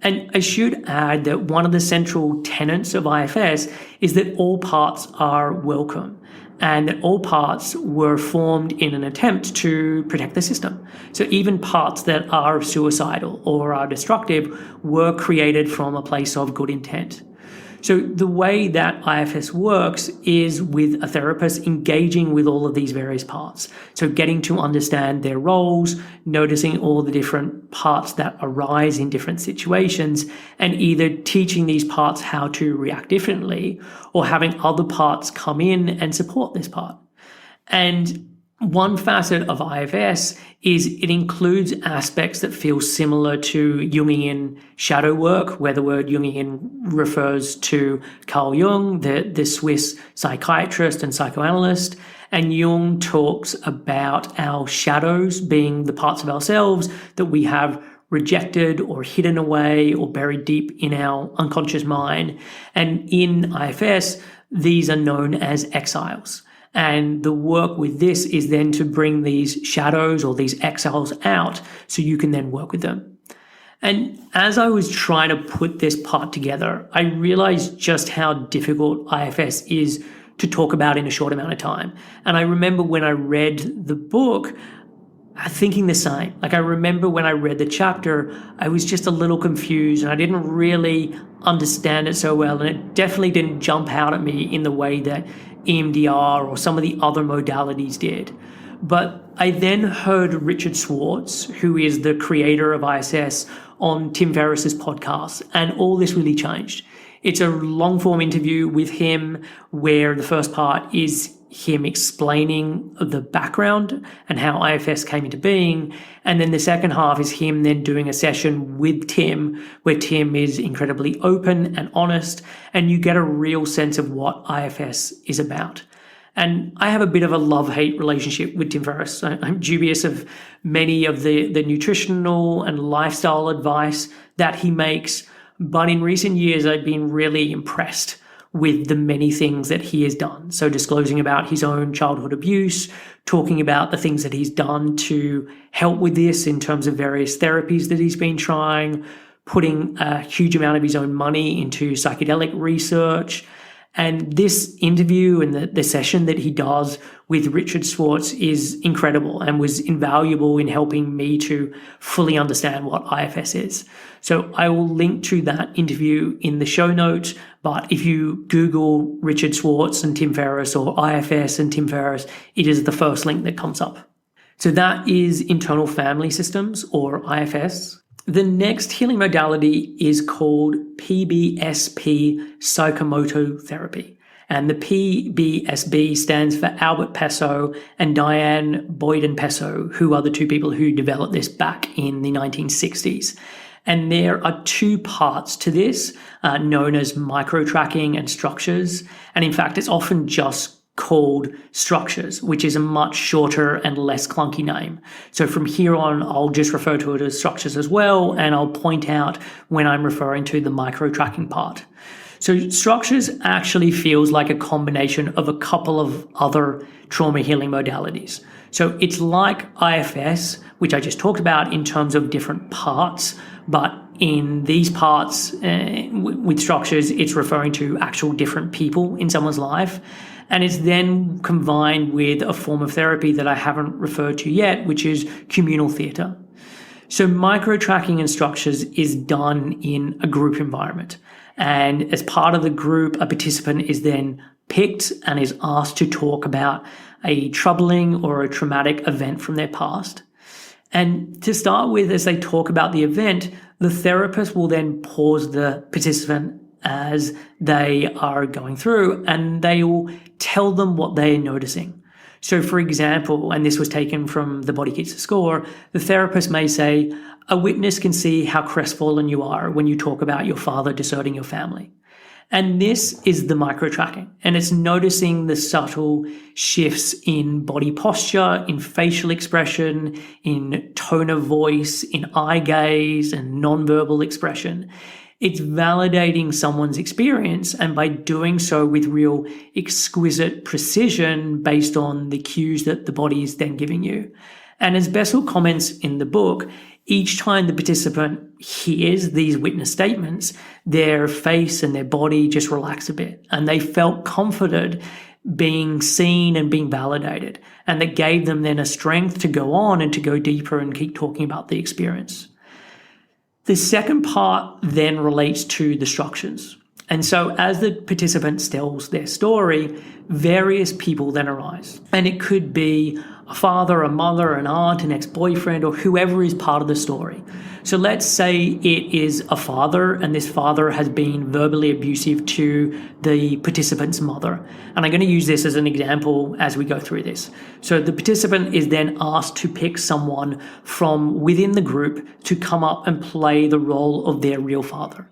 And I should add that one of the central tenets of IFS is that all parts are welcome, and that all parts were formed in an attempt to protect the system. So even parts that are suicidal or are destructive were created from a place of good intent. So the way that IFS works is with a therapist engaging with all of these various parts. So getting to understand their roles, noticing all the different parts that arise in different situations, and either teaching these parts how to react differently or having other parts come in and support this part. And one facet of IFS is it includes aspects that feel similar to Jungian shadow work, where the word Jungian refers to Carl Jung, the Swiss psychiatrist and psychoanalyst. And Jung talks about our shadows being the parts of ourselves that we have rejected or hidden away or buried deep in our unconscious mind. And in IFS, these are known as exiles. And the work with this is then to bring these shadows or these exiles out so you can then work with them. And as I was trying to put this part together, I realized just how difficult IFS is to talk about in a short amount of time. And I remember when I read the book, thinking the same. Like, I remember when I read the chapter, I was just a little confused and I didn't really understand it so well. And it definitely didn't jump out at me in the way that EMDR or some of the other modalities did. But I then heard Richard Schwartz, who is the creator of ISS, on Tim Ferriss's podcast, and all this really changed. It's a long-form interview with him where the first part is him explaining the background and how IFS came into being. And then the second half is him then doing a session with Tim, where Tim is incredibly open and honest, and you get a real sense of what IFS is about. And I have a bit of a love-hate relationship with Tim Ferriss. I'm dubious of many of the nutritional and lifestyle advice that he makes. But in recent years, I've been really impressed with the many things that he has done. So disclosing about his own childhood abuse, talking about the things that he's done to help with this in terms of various therapies that he's been trying, putting a huge amount of his own money into psychedelic research. And this interview and the session that he does with Richard Schwartz is incredible and was invaluable in helping me to fully understand what IFS is. So I will link to that interview in the show notes, but if you Google Richard Schwartz and Tim Ferriss or IFS and Tim Ferriss, it is the first link that comes up. So that is internal family systems, or IFS. The next healing modality is called PBSP, psychomotor therapy. And the PBSP stands for Albert Pesso and Diane Boyden-Pesso, who are the two people who developed this back in the 1960s. And there are two parts to this, known as micro-tracking and structures. And in fact, it's often just called structures, which is a much shorter and less clunky name. So from here on, I'll just refer to it as structures as well, and I'll point out when I'm referring to the micro-tracking part. So structures actually feels like a combination of a couple of other trauma healing modalities. So it's like IFS, which I just talked about in terms of different parts, but in these parts with structures, it's referring to actual different people in someone's life. And it's then combined with a form of therapy that I haven't referred to yet, which is communal theatre. So micro-tracking and structures is done in a group environment. And as part of the group, a participant is then picked and is asked to talk about a troubling or a traumatic event from their past. And to start with, as they talk about the event, the therapist will then pause the participant as they are going through, and they will tell them what they're noticing. So for example, and this was taken from The Body Keeps the Score, the therapist may say, a witness can see how crestfallen you are when you talk about your father deserting your family. And this is the micro-tracking, and it's noticing the subtle shifts in body posture, in facial expression, in tone of voice, in eye gaze, and nonverbal expression. It's validating someone's experience, and by doing so with real exquisite precision based on the cues that the body is then giving you. And as Bessel comments in the book, each time the participant hears these witness statements, their face and their body just relax a bit, and they felt comforted being seen and being validated. And that gave them then a strength to go on and to go deeper and keep talking about the experience. The second part then relates to the structures. And so as the participant tells their story, various people then arise. And it could be a father, a mother, an aunt, an ex-boyfriend, or whoever is part of the story. So let's say it is a father, and this father has been verbally abusive to the participant's mother. And I'm going to use this as an example as we go through this. So the participant is then asked to pick someone from within the group to come up and play the role of their real father.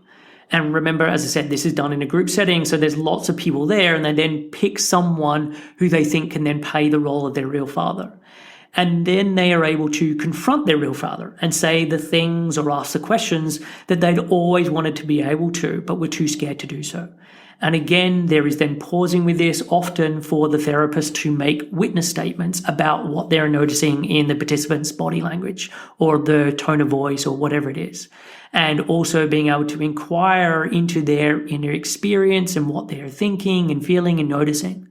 And remember, as I said, this is done in a group setting, so there's lots of people there, and they then pick someone who they think can then play the role of their real father. And then they are able to confront their real father and say the things or ask the questions that they'd always wanted to be able to, but were too scared to do so. And again, there is then pausing with this, often for the therapist to make witness statements about what they're noticing in the participant's body language or the tone of voice or whatever it is. And also being able to inquire into their inner experience and what they're thinking and feeling and noticing.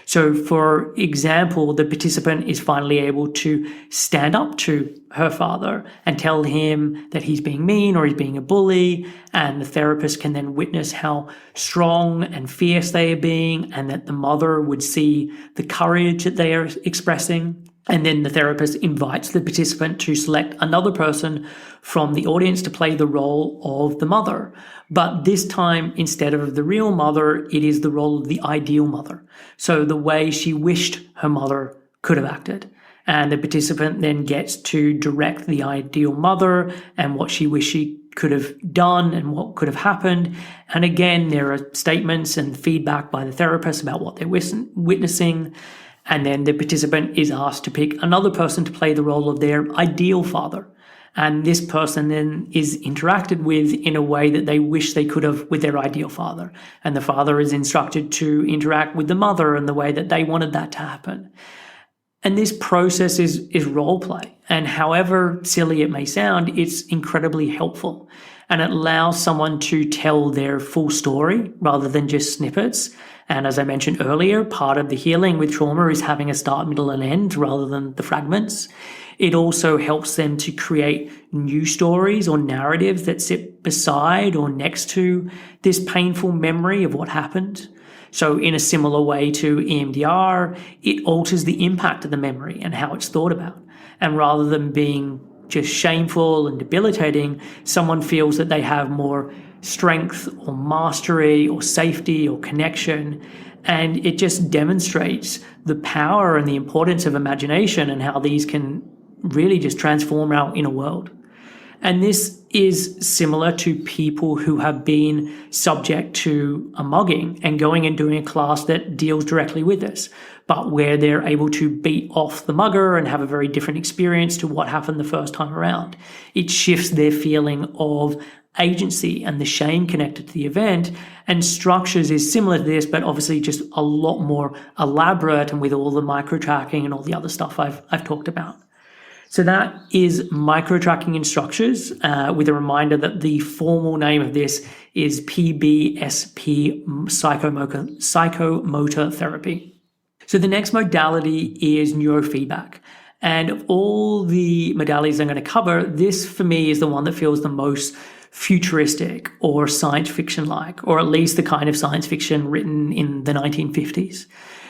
So, for example, the participant is finally able to stand up to her father and tell him that he's being mean or he's being a bully, and the therapist can then witness how strong and fierce they are being, and that the mother would see the courage that they are expressing. And then the therapist invites the participant to select another person from the audience to play the role of the mother. But this time, instead of the real mother, it is the role of the ideal mother. So the way she wished her mother could have acted. And the participant then gets to direct the ideal mother and what she wished she could have done and what could have happened. And again, there are statements and feedback by the therapist about what they're witnessing. And then the participant is asked to pick another person to play the role of their ideal father. And this person then is interacted with in a way that they wish they could have with their ideal father. And the father is instructed to interact with the mother in the way that they wanted that to happen. And this process is role play. And however silly it may sound, it's incredibly helpful. And it allows someone to tell their full story rather than just snippets. And as I mentioned earlier, part of the healing with trauma is having a start, middle, and end rather than the fragments. It also helps them to create new stories or narratives that sit beside or next to this painful memory of what happened. So in a similar way to EMDR, it alters the impact of the memory and how it's thought about. And rather than being just shameful and debilitating, someone feels that they have more strength or mastery or safety or connection. And it just demonstrates the power and the importance of imagination and how these can really just transform our inner world. And this is similar to people who have been subject to a mugging and going and doing a class that deals directly with this, but where they're able to beat off the mugger and have a very different experience to what happened the first time around. It shifts their feeling of agency and the shame connected to the event, and structures is similar to this, but obviously just a lot more elaborate and with all the micro-tracking and all the other stuff I've talked about. So that is micro-tracking in structures, with a reminder that the formal name of this is PBSP, psychomotor therapy. So the next modality is neurofeedback. And of all the modalities I'm going to cover, this for me is the one that feels the most futuristic or science fiction-like, or at least the kind of science fiction written in the 1950s.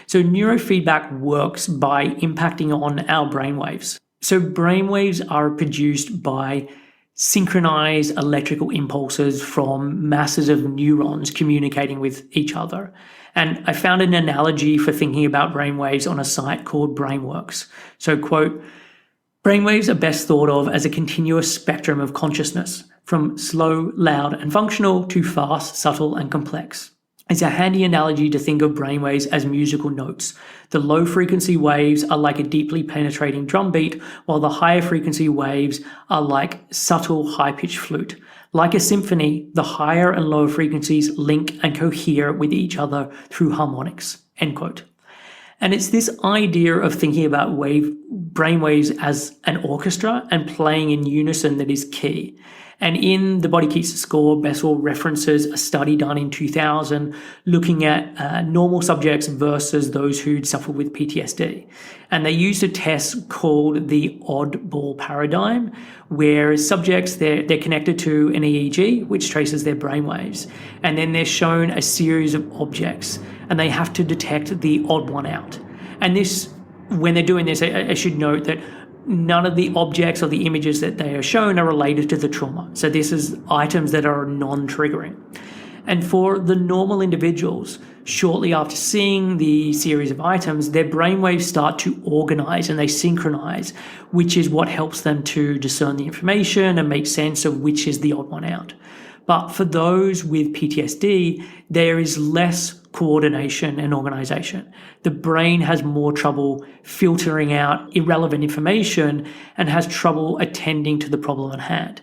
So neurofeedback works by impacting on our brainwaves. So brainwaves are produced by synchronized electrical impulses from masses of neurons communicating with each other. And I found an analogy for thinking about brainwaves on a site called Brainworks. So, quote, brainwaves are best thought of as a continuous spectrum of consciousness, from slow, loud, and functional to fast, subtle, and complex. It's a handy analogy to think of brainwaves as musical notes. The low-frequency waves are like a deeply penetrating drum beat, while the higher frequency waves are like subtle, high-pitched flute. Like a symphony, the higher and lower frequencies link and cohere with each other through harmonics, end quote. And it's this idea of thinking about brainwaves as an orchestra and playing in unison that is key. And in The Body Keeps the Score, Bessel references a study done in 2000 looking at normal subjects versus those who'd suffered with PTSD. And they used a test called the oddball paradigm, where subjects, they're connected to an EEG, which traces their brainwaves. And then they're shown a series of objects, and they have to detect the odd one out. And this, when they're doing this, I should note that none of the objects or the images that they are shown are related to the trauma. So this is items that are non-triggering. And for the normal individuals, shortly after seeing the series of items, their brainwaves start to organize and they synchronize, which is what helps them to discern the information and make sense of which is the odd one out. But for those with PTSD, there is less coordination and organization. The brain has more trouble filtering out irrelevant information and has trouble attending to the problem at hand.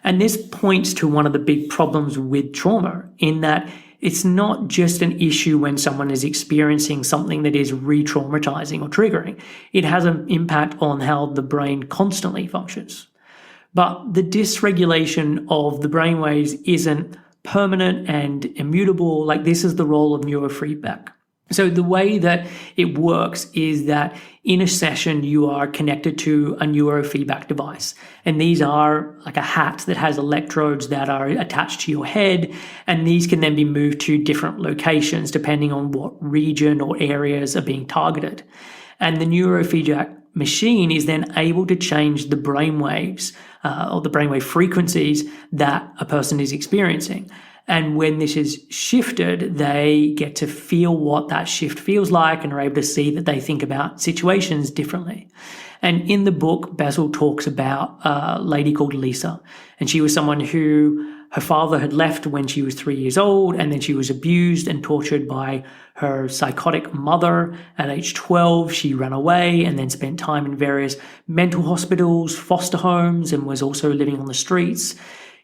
And this points to one of the big problems with trauma, in that It's not just an issue when someone is experiencing something that is re-traumatizing or triggering. It has an impact on how the brain constantly functions. But the dysregulation of the brainwaves isn't permanent and immutable. Like, this is the role of neurofeedback. So the way that it works is that in a session, you are connected to a neurofeedback device. And these are like a hat that has electrodes that are attached to your head. And these can then be moved to different locations depending on what region or areas are being targeted. And the neurofeedback machine is then able to change the brainwaves or the brainwave frequencies that a person is experiencing. And when this is shifted, they get to feel what that shift feels like and are able to see that they think about situations differently. And in the book, Bessel talks about a lady called Lisa. And she was someone who her father had left when she was 3 years old, and then she was abused and tortured by her psychotic mother. At age 12, she ran away and then spent time in various mental hospitals, foster homes, and was also living on the streets.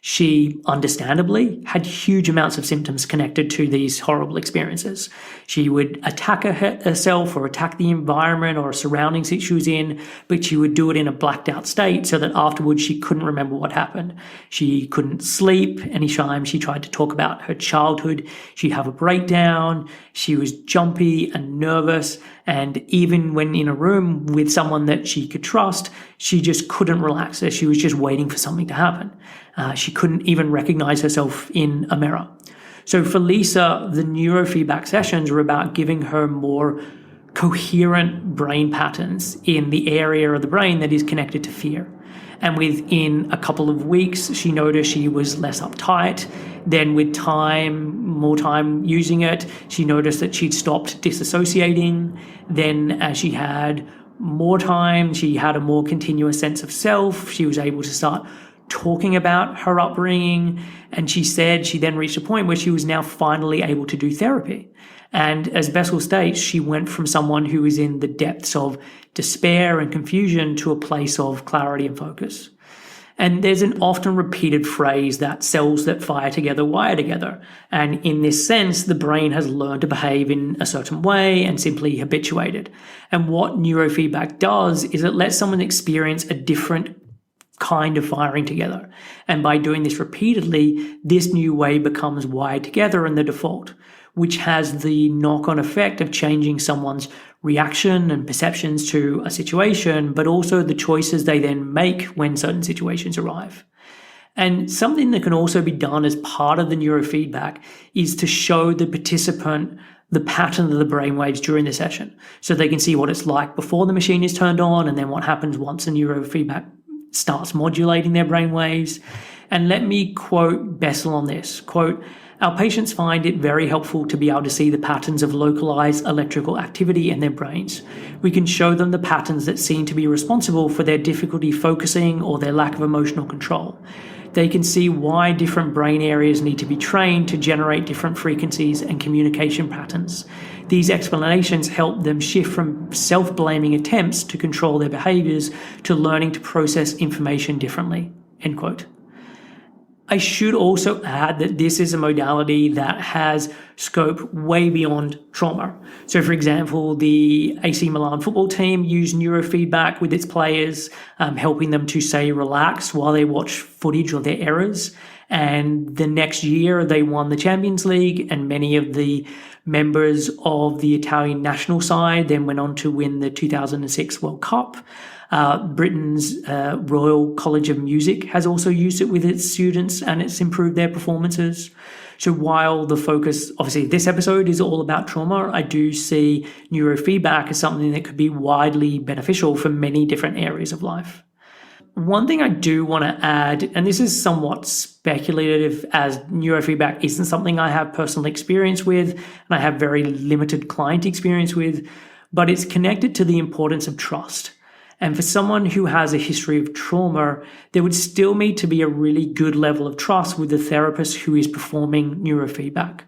She, understandably, had huge amounts of symptoms connected to these horrible experiences. She would attack herself or attack the environment or surroundings that she was in, but she would do it in a blacked out state so that afterwards she couldn't remember what happened. She couldn't sleep. Anytime she tried to talk about her childhood, she'd have a breakdown. She was jumpy and nervous. And even when in a room with someone that she could trust, she just couldn't relax. So she was just waiting for something to happen. She couldn't even recognize herself in a mirror. So for Lisa, the neurofeedback sessions were about giving her more coherent brain patterns in the area of the brain that is connected to fear. And within a couple of weeks, she noticed she was less uptight. Then with time, more time using it, she noticed that she'd stopped disassociating. Then as she had more time, she had a more continuous sense of self. She was able to start talking about her upbringing. And she said she then reached a point where she was now finally able to do therapy. And as Bessel states, she went from someone who was in the depths of despair and confusion to a place of clarity and focus. And there's an often repeated phrase that cells that fire together wire together. And in this sense, the brain has learned to behave in a certain way and simply habituated. And what neurofeedback does is it lets someone experience a different kind of firing together. And by doing this repeatedly, this new way becomes wired together in the default, which has the knock-on effect of changing someone's reaction and perceptions to a situation, but also the choices they then make when certain situations arrive. And something that can also be done as part of the neurofeedback is to show the participant the pattern of the brainwaves during the session, so they can see what it's like before the machine is turned on and then what happens once the neurofeedback starts modulating their brainwaves. And let me quote Bessel on this, quote, "Our patients find it very helpful to be able to see the patterns of localized electrical activity in their brains. We can show them the patterns that seem to be responsible for their difficulty focusing or their lack of emotional control. They can see why different brain areas need to be trained to generate different frequencies and communication patterns. These explanations help them shift from self-blaming attempts to control their behaviors to learning to process information differently." End quote. I should also add that this is a modality that has scope way beyond trauma. So, for example, the AC Milan football team used neurofeedback with its players, helping them to say relax while they watch footage of their errors. And the next year they won the Champions League, and many of the members of the Italian national side then went on to win the 2006 World Cup. Britain's Royal College of Music has also used it with its students, and it's improved their performances. So while the focus, obviously this episode is all about trauma, I do see neurofeedback as something that could be widely beneficial for many different areas of life. One thing I do want to add, and this is somewhat speculative as neurofeedback isn't something I have personal experience with, and I have very limited client experience with, but it's connected to the importance of trust. And for someone who has a history of trauma, there would still need to be a really good level of trust with the therapist who is performing neurofeedback.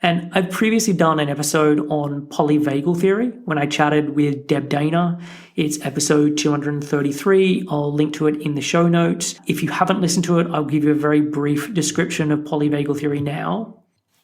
And I've previously done an episode on polyvagal theory when I chatted with Deb Dana. It's episode 233. I'll link to it in the show notes. If you haven't listened to it, I'll give you a very brief description of polyvagal theory now.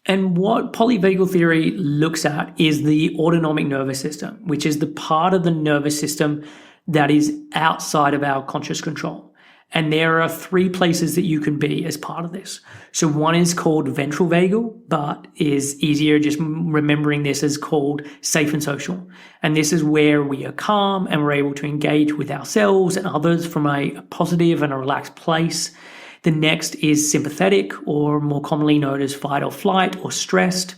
And what polyvagal theory looks at is the autonomic nervous system, which is the part of the nervous system that is outside of our conscious control. And there are 3 places that you can be as part of this. So one is called ventral vagal, but is easier just remembering this as called safe and social. And this is where we are calm and we're able to engage with ourselves and others from a positive and a relaxed place. The next is sympathetic, or more commonly known as fight or flight or stressed.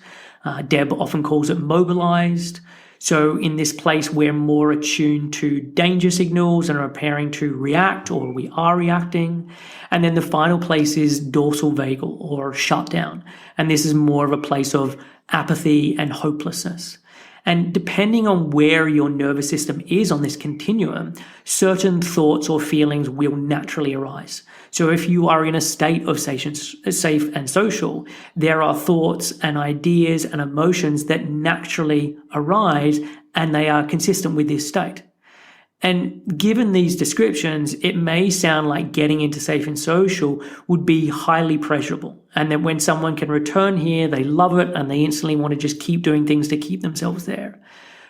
Deb often calls it mobilized. So in this place, we're more attuned to danger signals and are preparing to react, or we are reacting. And then the final place is dorsal vagal, or shutdown. And this is more of a place of apathy and hopelessness. And depending on where your nervous system is on this continuum, certain thoughts or feelings will naturally arise. So if you are in a state of safe and social, there are thoughts and ideas and emotions that naturally arise, and they are consistent with this state. And given these descriptions, it may sound like getting into safe and social would be highly pleasurable. And that when someone can return here, they love it and they instantly want to just keep doing things to keep themselves there.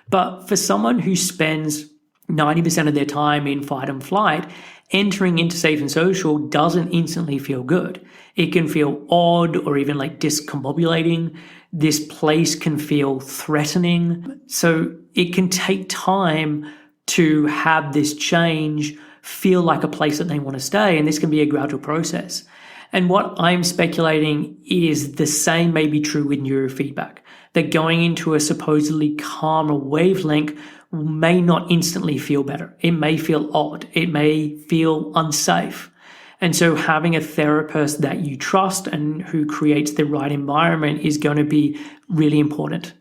But for someone who spends 90% of their time in fight and flight, entering into safe and social doesn't instantly feel good. It can feel odd or even like discombobulating. This place can feel threatening. So it can take time to have this change feel like a place that they want to stay. And this can be a gradual process. And what I'm speculating is the same may be true with neurofeedback, that going into a supposedly calmer wavelength may not instantly feel better. It may feel odd. It may feel unsafe. And so having a therapist that you trust and who creates the right environment is going to be really important.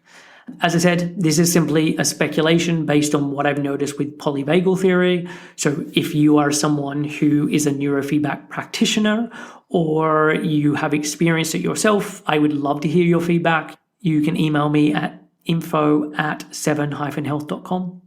As I said, this is simply a speculation based on what I've noticed with polyvagal theory. So if you are someone who is a neurofeedback practitioner or you have experienced it yourself, I would love to hear your feedback. You can email me at info@7-health.com.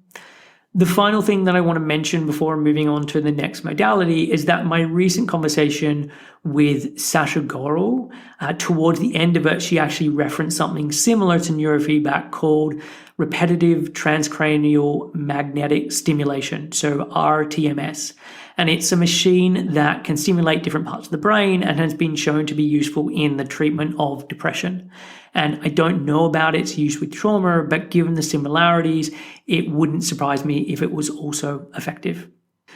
The final thing that I want to mention before moving on to the next modality is that my recent conversation with Sasha Gorel, towards the end of it, she actually referenced something similar to neurofeedback called repetitive transcranial magnetic stimulation, so RTMS. And it's a machine that can stimulate different parts of the brain and has been shown to be useful in the treatment of depression. And I don't know about its use with trauma, but given the similarities, it wouldn't surprise me if it was also effective.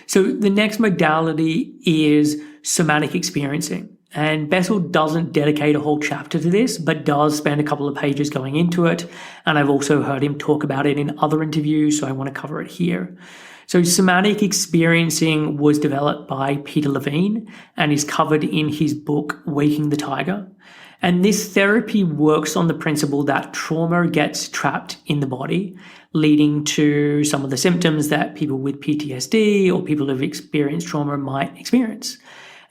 So the next modality is somatic experiencing. And Bessel doesn't dedicate a whole chapter to this, but does spend a couple of pages going into it. And I've also heard him talk about it in other interviews, so I want to cover it here. So somatic experiencing was developed by Peter Levine and is covered in his book, Waking the Tiger. And this therapy works on the principle that trauma gets trapped in the body, leading to some of the symptoms that people with PTSD or people who have experienced trauma might experience.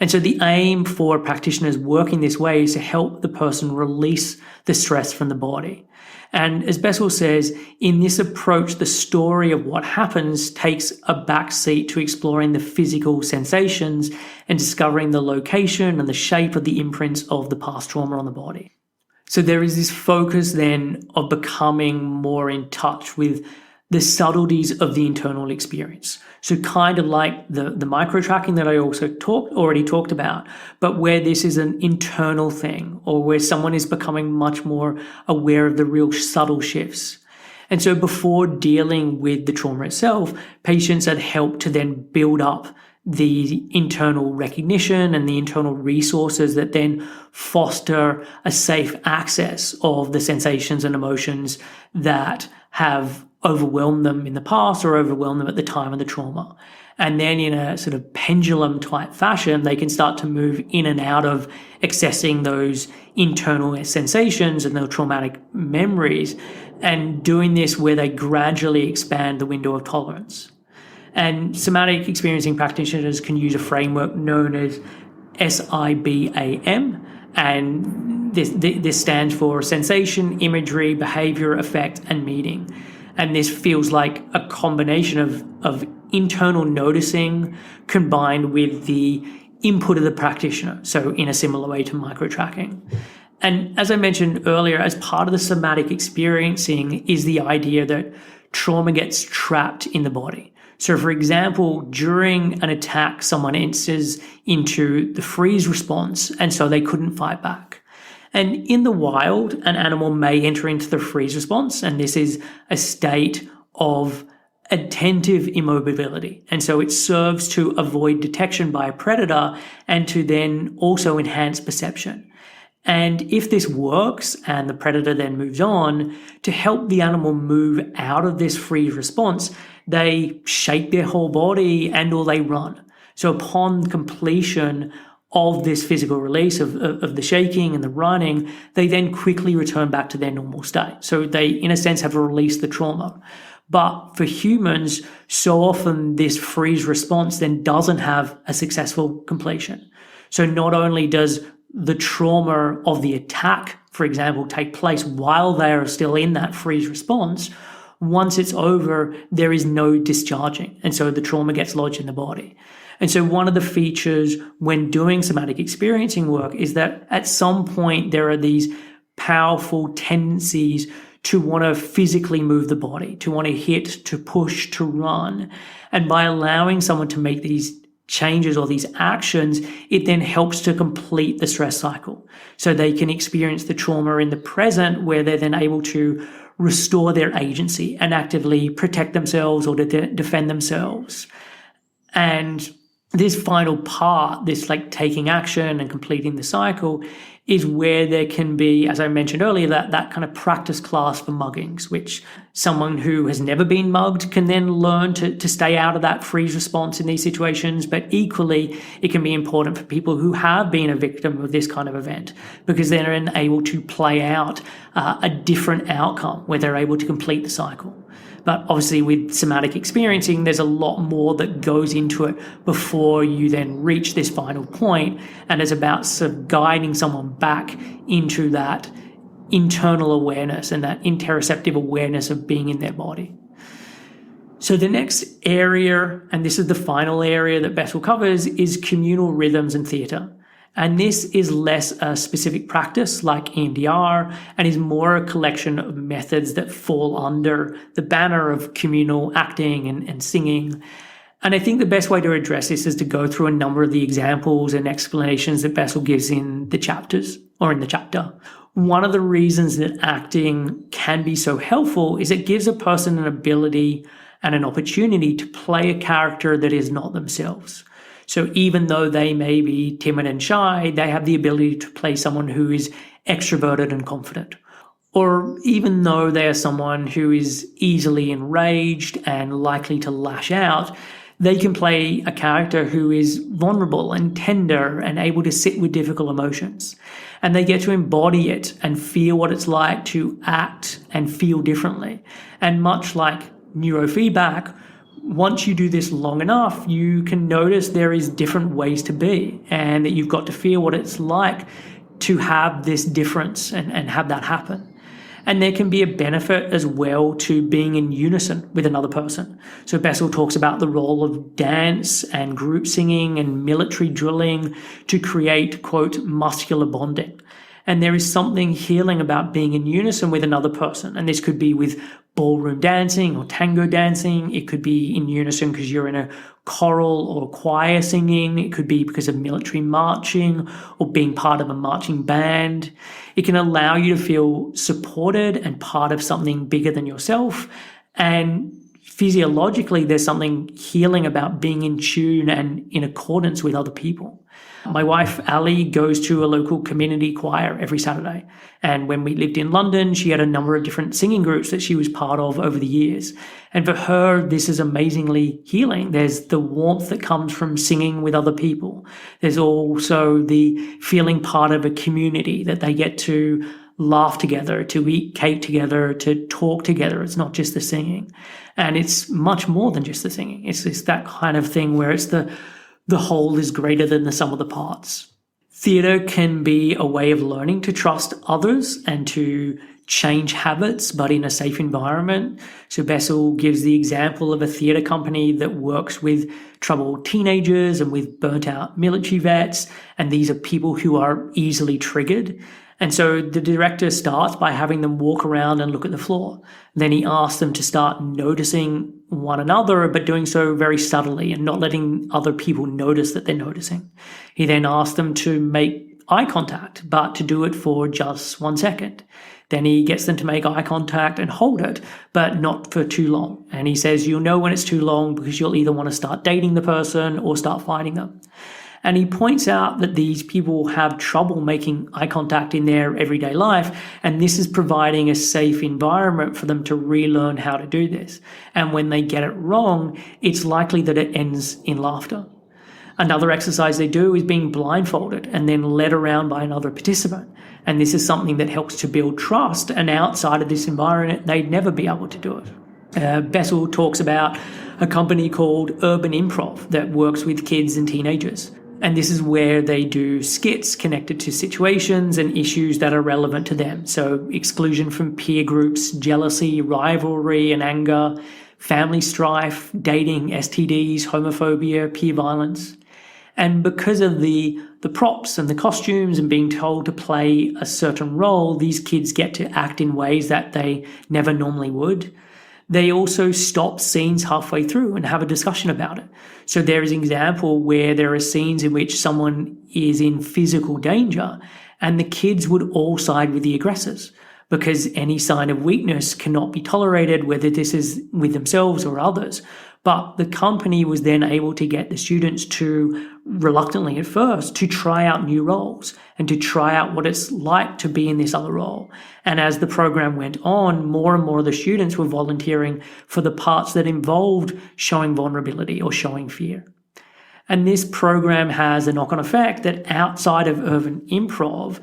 And so the aim for practitioners working this way is to help the person release the stress from the body. And as Bessel says, in this approach, the story of what happens takes a backseat to exploring the physical sensations and discovering the location and the shape of the imprints of the past trauma on the body. So there is this focus then of becoming more in touch with the subtleties of the internal experience. So kind of like the micro-tracking that I also already talked about, but where this is an internal thing or where someone is becoming much more aware of the real subtle shifts. And so before dealing with the trauma itself, patients had helped to then build up the internal recognition and the internal resources that then foster a safe access of the sensations and emotions that have overwhelmed them in the past or overwhelmed them at the time of the trauma. And then in a sort of pendulum type fashion, they can start to move in and out of accessing those internal sensations and the traumatic memories, and doing this where they gradually expand the window of tolerance. And somatic experiencing practitioners can use a framework known as SIBAM, and this stands for sensation, imagery, behavior, effect, and meaning. And this feels like a combination of internal noticing combined with the input of the practitioner, so in a similar way to micro-tracking. And as I mentioned earlier, as part of the somatic experiencing is the idea that trauma gets trapped in the body. So for example, during an attack, someone enters into the freeze response, and so they couldn't fight back. And in the wild, an animal may enter into the freeze response, and this is a state of attentive immobility. And so it serves to avoid detection by a predator and to then also enhance perception. And if this works and the predator then moves on, to help the animal move out of this freeze response, they shake their whole body and or they run. So upon completion of this physical release of the shaking and the running, they then quickly return back to their normal state. So they, in a sense, have released the trauma. But for humans, so often this freeze response then doesn't have a successful completion. So not only does the trauma of the attack, for example, take place while they are still in that freeze response, once it's over, there is no discharging. And so the trauma gets lodged in the body. And so one of the features when doing somatic experiencing work is that at some point there are these powerful tendencies to want to physically move the body, to want to hit, to push, to run. And by allowing someone to make these changes or these actions, it then helps to complete the stress cycle. So they can experience the trauma in the present where they're then able to restore their agency and actively protect themselves or to defend themselves. And this final part, this like taking action and completing the cycle, is where there can be, as I mentioned earlier, that kind of practice class for muggings, which someone who has never been mugged can then learn to stay out of that freeze response in these situations. But equally, it can be important for people who have been a victim of this kind of event, because they're then able to play out a different outcome where they're able to complete the cycle. But obviously with somatic experiencing, there's a lot more that goes into it before you then reach this final point. And it's about sort of guiding someone back into that internal awareness and that interoceptive awareness of being in their body. So the next area, and this is the final area that Bessel covers, is communal rhythms and theatre. And this is less a specific practice like EMDR and is more a collection of methods that fall under the banner of communal acting and singing. And I think the best way to address this is to go through a number of the examples and explanations that Bessel gives in the chapters or in the chapter. One of the reasons that acting can be so helpful is it gives a person an ability and an opportunity to play a character that is not themselves. So even though they may be timid and shy, they have the ability to play someone who is extroverted and confident. Or even though they are someone who is easily enraged and likely to lash out, they can play a character who is vulnerable and tender and able to sit with difficult emotions. And they get to embody it and feel what it's like to act and feel differently. And much like neurofeedback, once you do this long enough, you can notice there is different ways to be and that you've got to feel what it's like to have this difference and have that happen. And there can be a benefit as well to being in unison with another person. So Bessel talks about the role of dance and group singing and military drilling to create, quote, muscular bonding. And there is something healing about being in unison with another person. And this could be with ballroom dancing or tango dancing. It could be in unison because you're in a choral or choir singing. It could be because of military marching or being part of a marching band. It can allow you to feel supported and part of something bigger than yourself. And physiologically, there's something healing about being in tune and in accordance with other people. My wife, Ali, goes to a local community choir every Saturday. And when we lived in London, she had a number of different singing groups that she was part of over the years. And for her, this is amazingly healing. There's the warmth that comes from singing with other people. There's also the feeling part of a community that they get to laugh together, to eat cake together, to talk together. It's not just the singing. And it's much more than just the singing. It's that kind of thing where it's the whole is greater than the sum of the parts. Theatre can be a way of learning to trust others and to change habits, but in a safe environment. So Bessel gives the example of a theatre company that works with troubled teenagers and with burnt out military vets. And these are people who are easily triggered. And so the director starts by having them walk around and look at the floor. Then he asks them to start noticing one another, but doing so very subtly and not letting other people notice that they're noticing. He then asks them to make eye contact, but to do it for just 1 second. Then he gets them to make eye contact and hold it, but not for too long. And he says, you'll know when it's too long because you'll either want to start dating the person or start fighting them. And he points out that these people have trouble making eye contact in their everyday life, and this is providing a safe environment for them to relearn how to do this. And when they get it wrong, it's likely that it ends in laughter. Another exercise they do is being blindfolded and then led around by another participant. And this is something that helps to build trust, and outside of this environment, they'd never be able to do it. Bessel talks about a company called Urban Improv that works with kids and teenagers. And this is where they do skits connected to situations and issues that are relevant to them. So exclusion from peer groups, jealousy, rivalry and anger, family strife, dating, STDs, homophobia, peer violence. And because of the props and the costumes and being told to play a certain role, these kids get to act in ways that they never normally would. They also stop scenes halfway through and have a discussion about it. So there is an example where there are scenes in which someone is in physical danger and the kids would all side with the aggressors because any sign of weakness cannot be tolerated, whether this is with themselves or others. But the company was then able to get the students to, reluctantly at first, to try out new roles and to try out what it's like to be in this other role. And as the program went on, more and more of the students were volunteering for the parts that involved showing vulnerability or showing fear. And this program has a knock-on effect that outside of urban improv,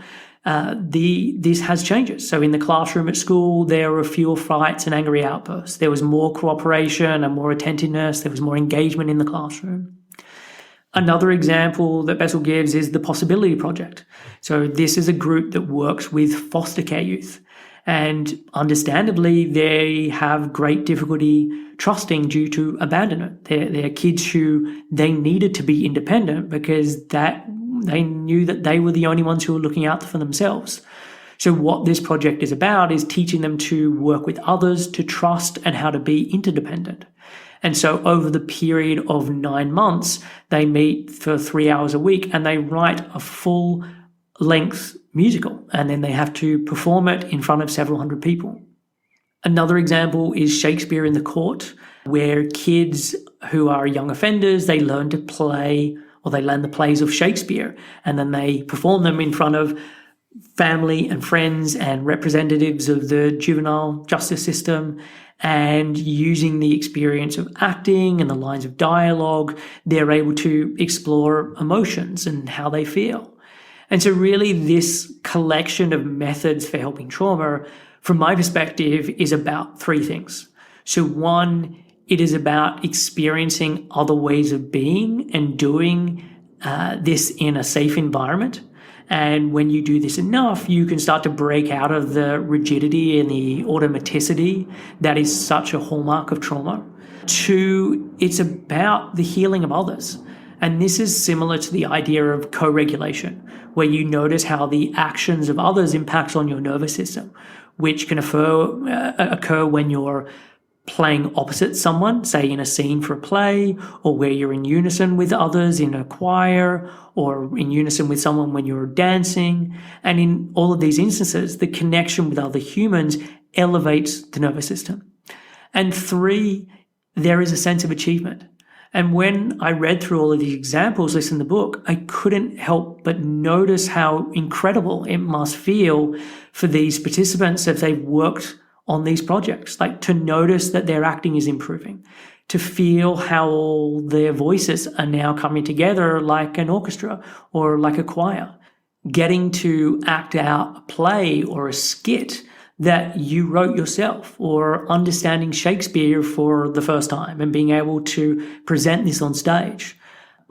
this has changes. So in the classroom at school, there were fewer fights and angry outbursts. There was more cooperation and more attentiveness. There was more engagement in the classroom. Another example that Bessel gives is the Possibility Project. So this is a group that works with foster care youth. And understandably, they have great difficulty trusting due to abandonment. They're kids who they needed to be independent because they knew that they were the only ones who were looking out for themselves. So what this project is about is teaching them to work with others, to trust, and how to be interdependent. And so over the period of 9 months, they meet for 3 hours a week and they write a full-length musical, and then they have to perform it in front of several hundred people. Another example is Shakespeare in the Court, where kids who are young offenders, they learn to play, or they learn the plays of Shakespeare, and then they perform them in front of family and friends and representatives of the juvenile justice system. And using the experience of acting and the lines of dialogue, they're able to explore emotions and how they feel. And so really this collection of methods for helping trauma, from my perspective, is about 3 things. So one, it is about experiencing other ways of being and doing this in a safe environment. And when you do this enough, you can start to break out of the rigidity and the automaticity that is such a hallmark of trauma. 2, it's about the healing of others. And this is similar to the idea of co-regulation, where you notice how the actions of others impacts on your nervous system, which can occur when you're playing opposite someone, say in a scene for a play, or where you're in unison with others in a choir, or in unison with someone when you're dancing. And in all of these instances, the connection with other humans elevates the nervous system. And 3, there is a sense of achievement. And when I read through all of these examples listed in the book, I couldn't help but notice how incredible it must feel for these participants if they've worked on these projects, like to notice that their acting is improving, to feel how all their voices are now coming together like an orchestra or like a choir, getting to act out a play or a skit that you wrote yourself, or understanding Shakespeare for the first time and being able to present this on stage.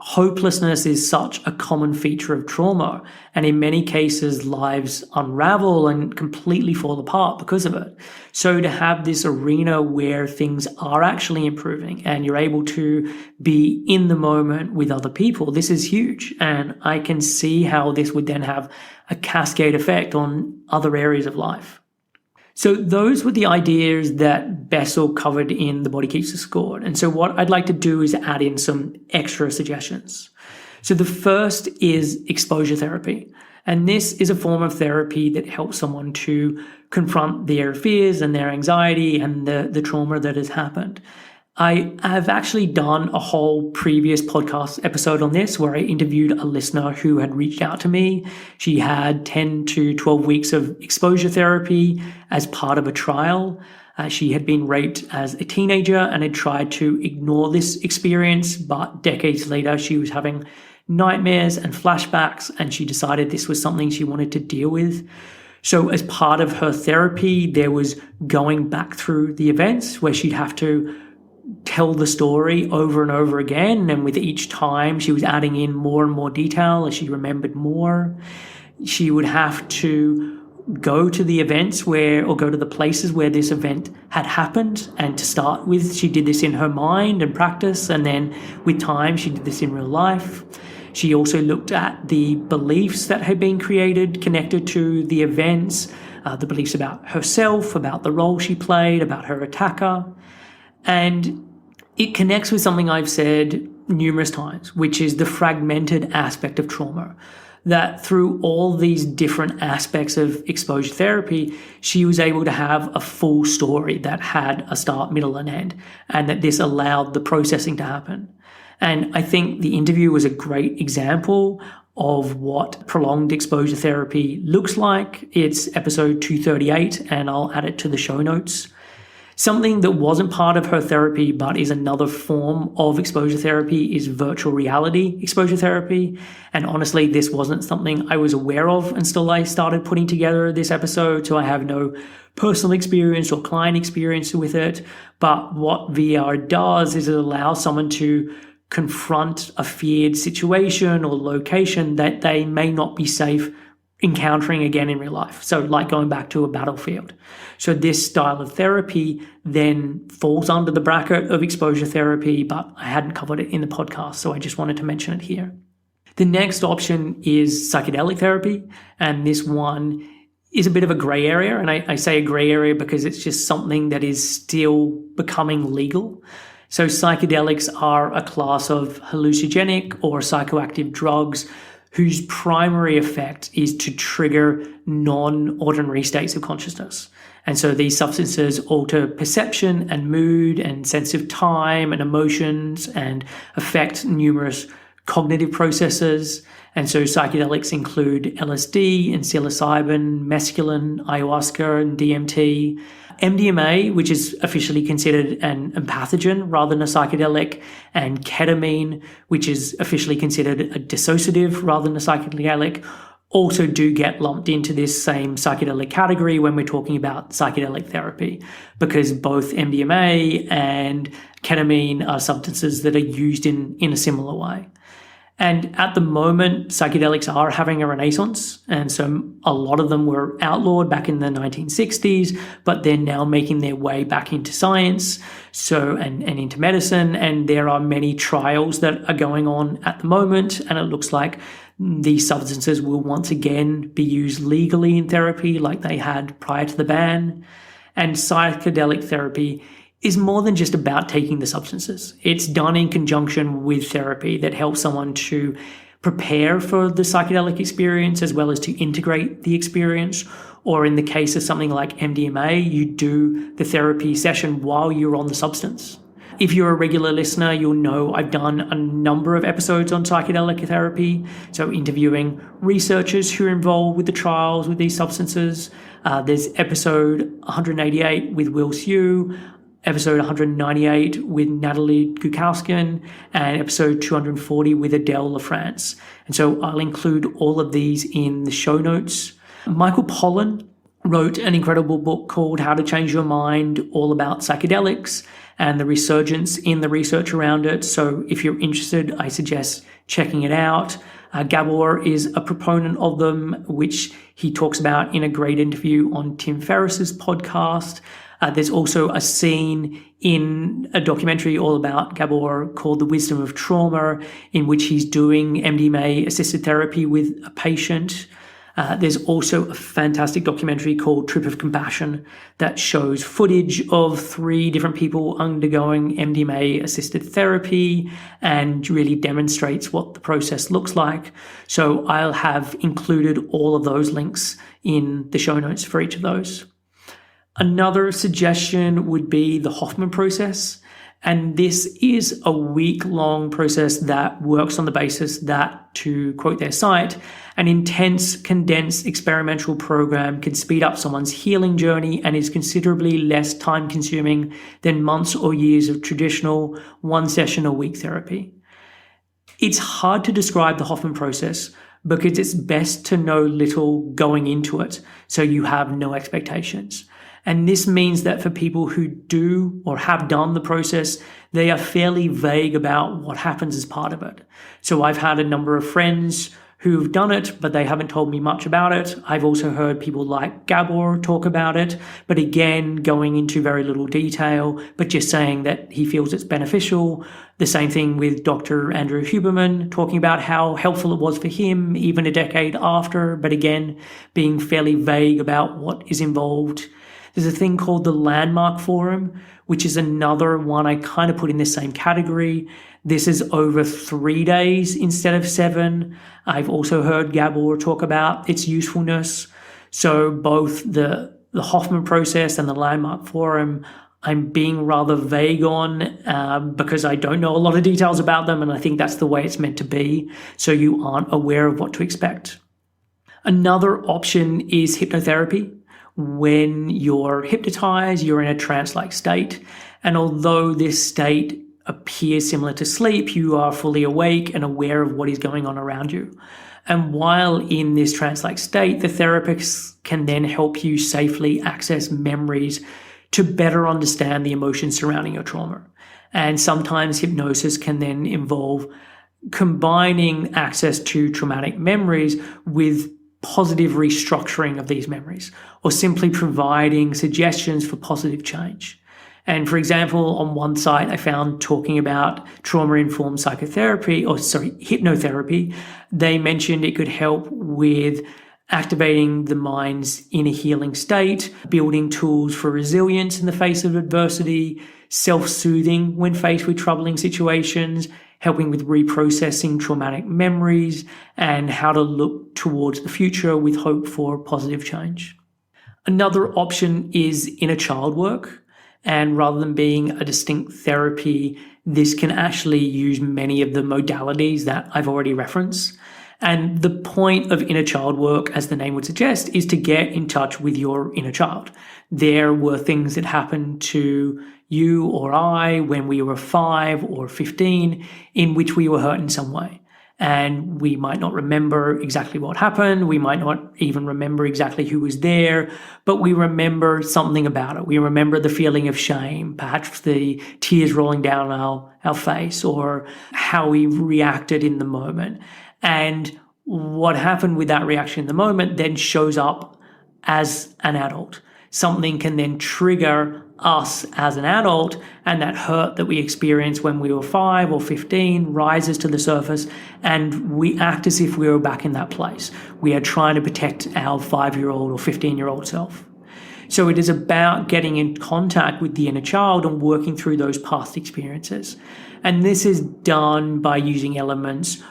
hopelessness is such a common feature of trauma, and in many cases lives unravel and completely fall apart because of it. So to have this arena where things are actually improving and you're able to be in the moment with other people, this is huge. And I can see how this would then have a cascade effect on other areas of life. So those were the ideas that Bessel covered in The Body Keeps the Score. And so what I'd like to do is add in some extra suggestions. So the first is exposure therapy. And this is a form of therapy that helps someone to confront their fears and their anxiety and the trauma that has happened. I have actually done a whole previous podcast episode on this where I interviewed a listener who had reached out to me. She had 10 to 12 weeks of exposure therapy as part of a trial. She had been raped as a teenager and had tried to ignore this experience, but decades later she was having nightmares and flashbacks, and she decided this was something she wanted to deal with. So as part of her therapy, there was going back through the events where she'd have to tell the story over and over again, and with each time she was adding in more and more detail as she remembered more. She would have to go to the events or go to the places where this event had happened, and to start with she did this in her mind and practice, and then with time she did this in real life. She also looked at the beliefs that had been created connected to the events, the beliefs about herself, about the role she played, about her attacker. And it connects with something I've said numerous times, which is the fragmented aspect of trauma. That through all these different aspects of exposure therapy, she was able to have a full story that had a start, middle, and end, and that this allowed the processing to happen. And I think the interview was a great example of what prolonged exposure therapy looks like. It's episode 238, and I'll add it to the show notes. Something that wasn't part of her therapy but is another form of exposure therapy is virtual reality exposure therapy. And honestly, this wasn't something I was aware of until I started putting together this episode, so I have no personal experience or client experience with it. But what VR does is it allows someone to confront a feared situation or location that they may not be safe encountering again in real life. So like going back to a battlefield. So this style of therapy then falls under the bracket of exposure therapy, but I hadn't covered it in the podcast, so I just wanted to mention it here. The next option is psychedelic therapy, and this one is a bit of a gray area, and I say a gray area because it's just something that is still becoming legal. So psychedelics are a class of hallucinogenic or psychoactive drugs whose primary effect is to trigger non-ordinary states of consciousness. And so these substances alter perception and mood and sense of time and emotions and affect numerous cognitive processes. And so psychedelics include LSD and psilocybin, mescaline, ayahuasca, and DMT. MDMA, which is officially considered an empathogen rather than a psychedelic, and ketamine, which is officially considered a dissociative rather than a psychedelic, also do get lumped into this same psychedelic category when we're talking about psychedelic therapy, because both MDMA and ketamine are substances that are used in a similar way. And at the moment, psychedelics are having a renaissance. And so a lot of them were outlawed back in the 1960s, but they're now making their way back into science and into medicine. And there are many trials that are going on at the moment. And it looks like these substances will once again be used legally in therapy like they had prior to the ban. And psychedelic therapy is more than just about taking the substances. It's done in conjunction with therapy that helps someone to prepare for the psychedelic experience as well as to integrate the experience. Or in the case of something like MDMA, you do the therapy session while you're on the substance. If you're a regular listener, you'll know I've done a number of episodes on psychedelic therapy, so interviewing researchers who are involved with the trials with these substances. There's episode 188 with Will Hsu, episode 198 with Natalie Gukowskin, and episode 240 with Adele LaFrance. And so I'll include all of these in the show notes. Michael Pollan wrote an incredible book called How to Change Your Mind, all about psychedelics. and the resurgence in the research around it. So if you're interested, I suggest checking it out. Gabor is a proponent of them, which he talks about in a great interview on Tim Ferriss's podcast. There's also a scene in a documentary all about Gabor called The Wisdom of Trauma, in which he's doing MDMA-assisted therapy with a patient. There's also a fantastic documentary called Trip of Compassion that shows footage of 3 different people undergoing MDMA-assisted therapy and really demonstrates what the process looks like. So I'll have included all of those links in the show notes for each of those. Another suggestion would be the Hoffman Process. And this is a week-long process that works on the basis that, to quote their site, an intense, condensed experimental program can speed up someone's healing journey and is considerably less time-consuming than months or years of traditional one-session-a-week therapy. It's hard to describe the Hoffman Process because it's best to know little going into it, so you have no expectations. And this means that for people who do or have done the process, they are fairly vague about what happens as part of it. So I've had a number of friends who've done it, but they haven't told me much about it. I've also heard people like Gabor talk about it, but again, going into very little detail, but just saying that he feels it's beneficial. The same thing with Dr. Andrew Huberman, talking about how helpful it was for him even a decade after, but again, being fairly vague about what is involved. There's a thing called the Landmark Forum, which is another one I kind of put in the same category. This is over 3 days instead of 7. I've also heard Gabor talk about its usefulness. So both the Hoffman Process and the Landmark Forum, I'm being rather vague on because I don't know a lot of details about them, and I think that's the way it's meant to be, so you aren't aware of what to expect. Another option is hypnotherapy. When you're hypnotized, you're in a trance-like state. And although this state appears similar to sleep, you are fully awake and aware of what is going on around you. And while in this trance-like state, the therapists can then help you safely access memories to better understand the emotions surrounding your trauma. And sometimes hypnosis can then involve combining access to traumatic memories with positive restructuring of these memories, or simply providing suggestions for positive change. And for example, on one site, I found talking about trauma-informed hypnotherapy, they mentioned it could help with activating the mind's inner healing state, building tools for resilience in the face of adversity, self-soothing when faced with troubling situations, helping with reprocessing traumatic memories, and how to look towards the future with hope for positive change. Another option is inner child work, and rather than being a distinct therapy, this can actually use many of the modalities that I've already referenced. And the point of inner child work, as the name would suggest, is to get in touch with your inner child. There were things that happened to you or I when we were 5 or 15 in which we were hurt in some way. And we might not remember exactly what happened. We might not even remember exactly who was there, but we remember something about it. We remember the feeling of shame, perhaps the tears rolling down our face, or how we reacted in the moment. And what happened with that reaction in the moment then shows up as an adult. Something can then trigger us as an adult, and that hurt that we experienced when we were 5 or 15 rises to the surface, and we act as if we were back in that place. We are trying to protect our 5-year-old or 15-year-old self. So it is about getting in contact with the inner child and working through those past experiences. And this is done by using elements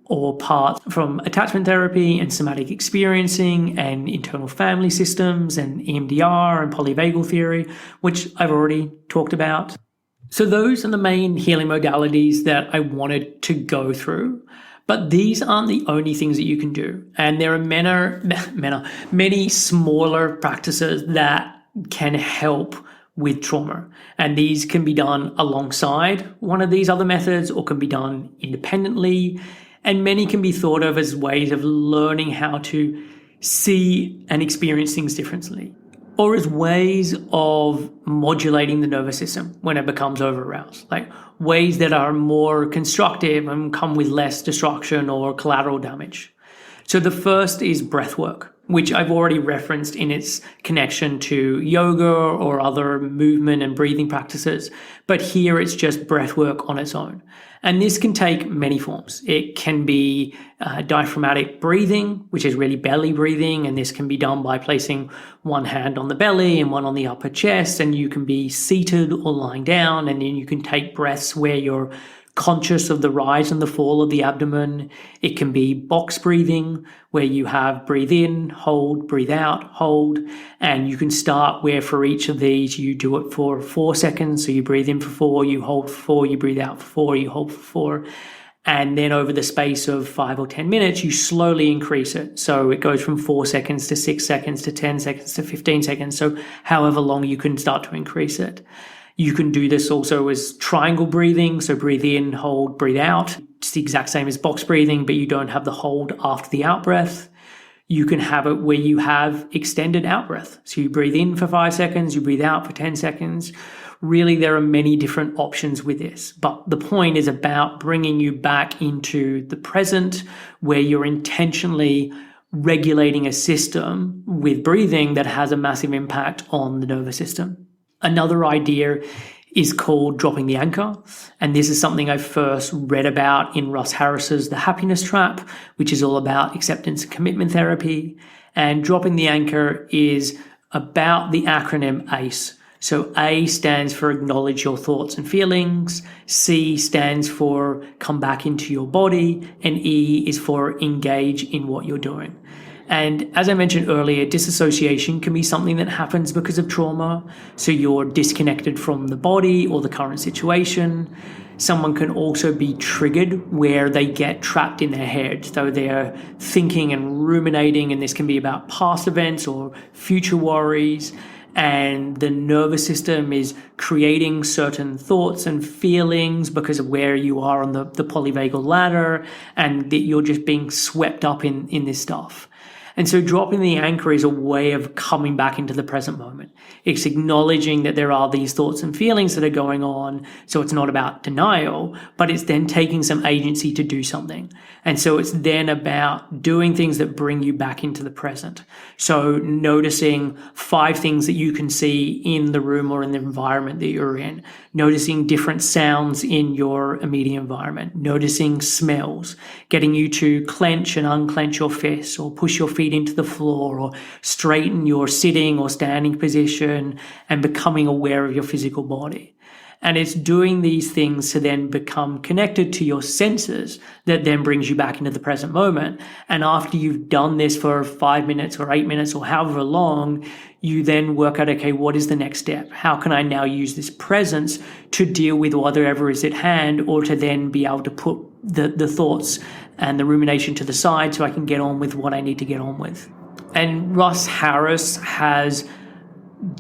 or parts from attachment therapy and somatic experiencing and internal family systems and EMDR and polyvagal theory, which I've already talked about. So those are the main healing modalities that I wanted to go through. But these aren't the only things that you can do. And there are many smaller practices that can help with trauma. And these can be done alongside one of these other methods or can be done independently. And many can be thought of as ways of learning how to see and experience things differently. or as ways of modulating the nervous system when it becomes over-aroused, like ways that are more constructive and come with less destruction or collateral damage. So the first is breath work, which I've already referenced in its connection to yoga or other movement and breathing practices, but here it's just breath work on its own. And this can take many forms. It can be diaphragmatic breathing, which is really belly breathing, and this can be done by placing one hand on the belly and one on the upper chest, and you can be seated or lying down, and then you can take breaths where you're conscious of the rise and the fall of the abdomen. It can be box breathing, where you have breathe in, hold, breathe out, hold, and you can start where for each of these you do it for 4 seconds. So you breathe in for 4, you hold for 4, you breathe out for 4, you hold for 4. And then over the space of 5 or 10 minutes, you slowly increase it. So it goes from 4 seconds to 6 seconds to 10 seconds to 15 seconds. So however long you can start to increase it. You can do this also as triangle breathing. So breathe in, hold, breathe out. It's the exact same as box breathing, but you don't have the hold after the out breath. You can have it where you have extended out breath. So you breathe in for 5 seconds, you breathe out for 10 seconds. Really, there are many different options with this, but the point is about bringing you back into the present, where you're intentionally regulating a system with breathing that has a massive impact on the nervous system. Another idea is called dropping the anchor, and this is something I first read about in Russ Harris's The Happiness Trap, which is all about acceptance and commitment therapy. And dropping the anchor is about the acronym ACE. So A stands for acknowledge your thoughts and feelings, C stands for come back into your body, and E is for engage in what you're doing. And as I mentioned earlier, disassociation can be something that happens because of trauma. So you're disconnected from the body or the current situation. Someone can also be triggered where they get trapped in their head. So they're thinking and ruminating, and this can be about past events or future worries. And the nervous system is creating certain thoughts and feelings because of where you are on the polyvagal ladder, and that you're just being swept up in this stuff. And so dropping the anchor is a way of coming back into the present moment. It's acknowledging that there are these thoughts and feelings that are going on. So it's not about denial, but it's then taking some agency to do something. And so it's then about doing things that bring you back into the present. So noticing 5 things that you can see in the room or in the environment that you're in, noticing different sounds in your immediate environment, noticing smells, getting you to clench and unclench your fists or push your feet into the floor or straighten your sitting or standing position, and becoming aware of your physical body. And it's doing these things to then become connected to your senses that then brings you back into the present moment. And after you've done this for 5 minutes or 8 minutes or however long, you then work out, okay, what is the next step? How can I now use this presence to deal with whatever is at hand, or to then be able to put the thoughts and the rumination to the side so I can get on with what I need to get on with. And Russ Harris has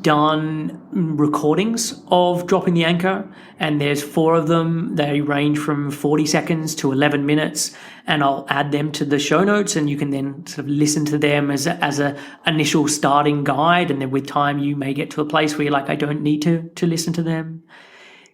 done recordings of dropping the anchor, and there's 4 of them. They range from 40 seconds to 11 minutes, and I'll add them to the show notes, and you can then sort of listen to them as a initial starting guide, and then with time you may get to a place where you're like, I don't need to listen to them.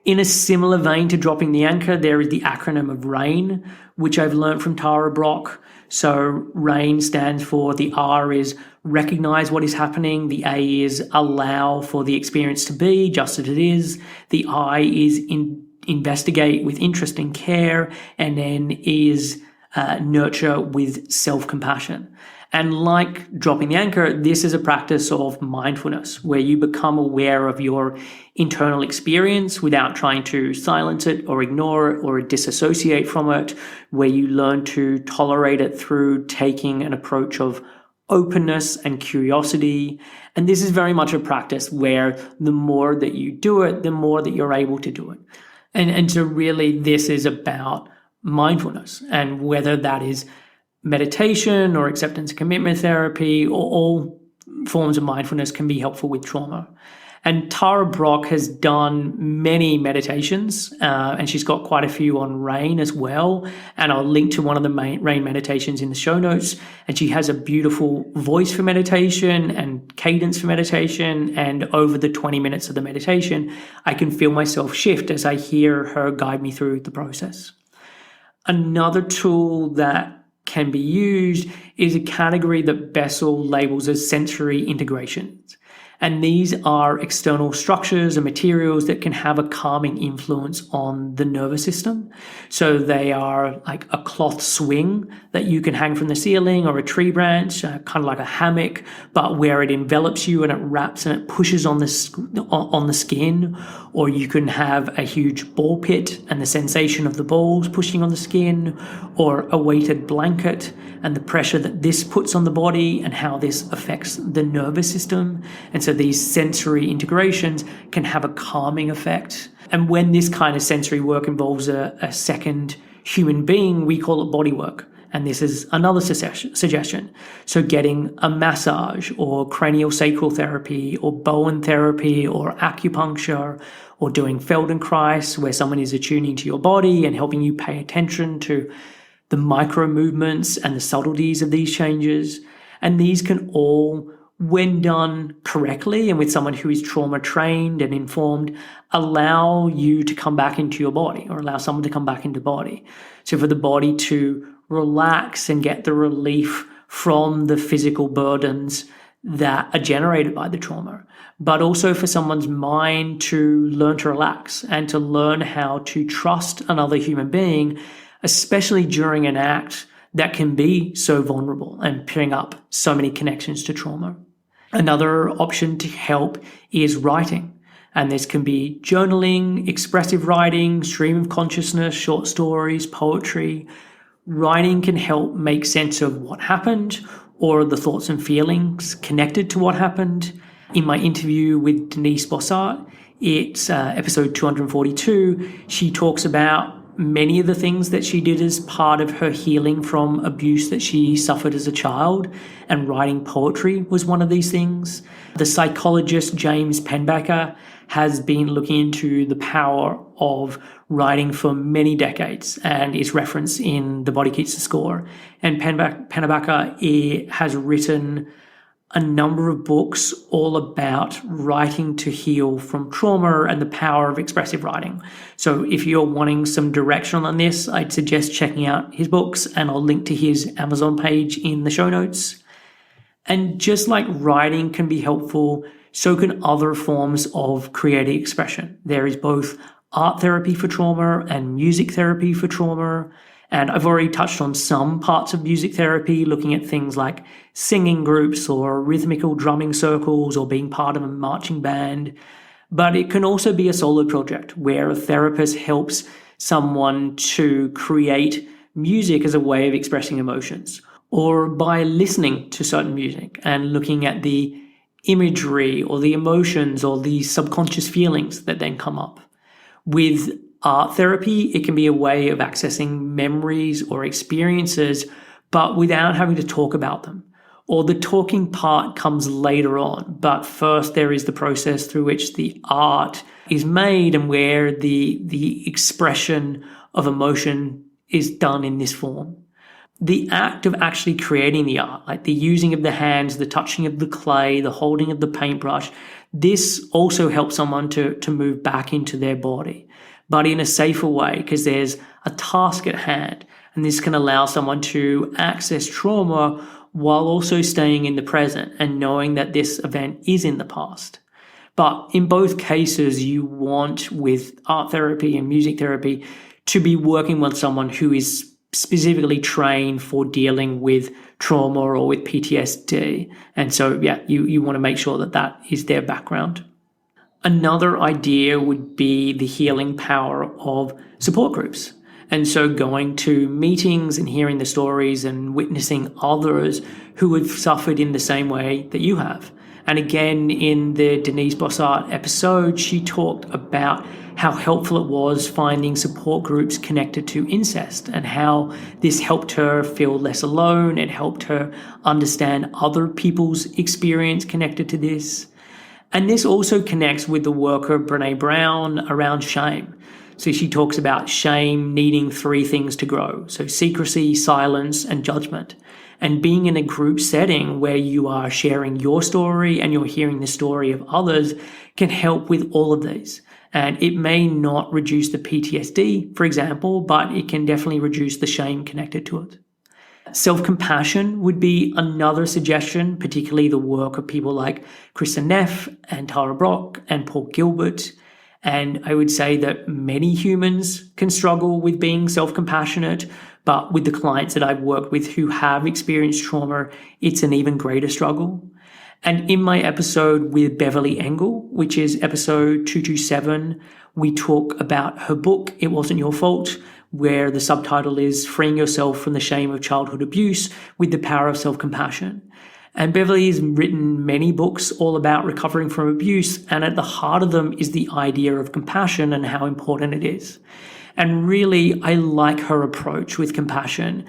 In a similar vein to dropping the anchor, there is the acronym of RAIN, which I've learned from Tara Brock. So RAIN stands for, the R is recognize what is happening, the A is allow for the experience to be just as it is, the I is investigate with interest and care, and then is nurture with self-compassion. And like dropping the anchor, this is a practice of mindfulness where you become aware of your internal experience without trying to silence it or ignore it or disassociate from it, where you learn to tolerate it through taking an approach of openness and curiosity. And this is very much a practice where the more that you do it, the more that you're able to do it. And so really this is about mindfulness, and whether that is meditation or acceptance and commitment therapy, or all forms of mindfulness can be helpful with trauma. And Tara Brock has done many meditations, and she's got quite a few on rain as well. And I'll link to one of the rain meditations in the show notes. And she has a beautiful voice for meditation and cadence for meditation. And over the 20 minutes of the meditation, I can feel myself shift as I hear her guide me through the process. Another tool that can be used is a category that Bessel labels as sensory integrations. And these are external structures and materials that can have a calming influence on the nervous system. So they are like a cloth swing that you can hang from the ceiling, or a tree branch, kind of like a hammock, but where it envelops you and it wraps and it pushes on the skin. Or you can have a huge ball pit and the sensation of the balls pushing on the skin, or a weighted blanket and the pressure that this puts on the body and how this affects the nervous system. And so these sensory integrations can have a calming effect. And when this kind of sensory work involves a second human being, we call it body work. And this is another suggestion. So getting a massage or craniosacral therapy or Bowen therapy or acupuncture, or doing Feldenkrais, where someone is attuning to your body and helping you pay attention to the micro movements and the subtleties of these changes. And these can all, when done correctly and with someone who is trauma trained and informed, allow you to come back into your body, or allow someone to come back into body. So for the body to relax and get the relief from the physical burdens that are generated by the trauma, but also for someone's mind to learn to relax and to learn how to trust another human being, especially during an act that can be so vulnerable and bring up so many connections to trauma. Another option to help is writing. And this can be journaling, expressive writing, stream of consciousness, short stories, poetry. Writing can help make sense of what happened, or the thoughts and feelings connected to what happened. In my interview with Denise Bossart, it's episode 242, she talks about many of the things that she did as part of her healing from abuse that she suffered as a child, and writing poetry was one of these things. The psychologist James Pennebaker has been looking into the power of writing for many decades and is referenced in The Body Keeps the Score. And Pennebaker has written a number of books all about writing to heal from trauma and the power of expressive writing. So if you're wanting some direction on this, I'd suggest checking out his books, and I'll link to his Amazon page in the show notes. And just like writing can be helpful, so can other forms of creative expression. There is both art therapy for trauma and music therapy for trauma. And I've already touched on some parts of music therapy, looking at things like singing groups or rhythmical drumming circles or being part of a marching band. But it can also be a solo project where a therapist helps someone to create music as a way of expressing emotions, or by listening to certain music and looking at the imagery or the emotions or the subconscious feelings that then come up. With art therapy, it can be a way of accessing memories or experiences, but without having to talk about them. Or the talking part comes later on, but first there is the process through which the art is made and where the expression of emotion is done in this form. The act of actually creating the art, like the using of the hands, the touching of the clay, the holding of the paintbrush, this also helps someone to move back into their body, but in a safer way, because there's a task at hand. And this can allow someone to access trauma while also staying in the present and knowing that this event is in the past. But in both cases, you want, with art therapy and music therapy, to be working with someone who is specifically trained for dealing with trauma or with PTSD. And so, you want to make sure that that is their background. Another idea would be the healing power of support groups. And so going to meetings and hearing the stories and witnessing others who have suffered in the same way that you have. And again, in the Denise Bossart episode, she talked about how helpful it was finding support groups connected to incest and how this helped her feel less alone. It helped her understand other people's experience connected to this. And this also connects with the work of Brené Brown around shame. So she talks about shame needing 3 things to grow. So secrecy, silence, and judgment. And being in a group setting where you are sharing your story and you're hearing the story of others can help with all of these. And it may not reduce the PTSD, for example, but it can definitely reduce the shame connected to it. Self-compassion would be another suggestion, particularly the work of people like Chris Sandel and Tara Brach and Paul Gilbert. And I would say that many humans can struggle with being self-compassionate, but with the clients that I've worked with who have experienced trauma, it's an even greater struggle. And in my episode with Beverly Engel, which is episode 227, we talk about her book, It Wasn't Your Fault, where the subtitle is Freeing Yourself from the Shame of Childhood Abuse with the Power of Self-Compassion. And Beverly has written many books all about recovering from abuse, and at the heart of them is the idea of compassion and how important it is. And really, I like her approach with compassion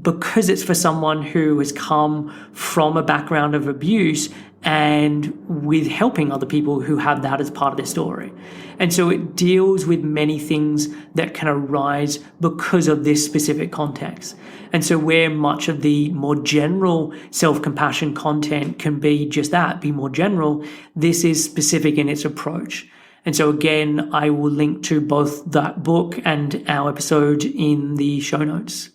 because it's for someone who has come from a background of abuse and with helping other people who have that as part of their story. And so it deals with many things that can arise because of this specific context. And so where much of the more general self-compassion content can be just that, be more general, this is specific in its approach. And so again, I will link to both that book and our episode in the show notes.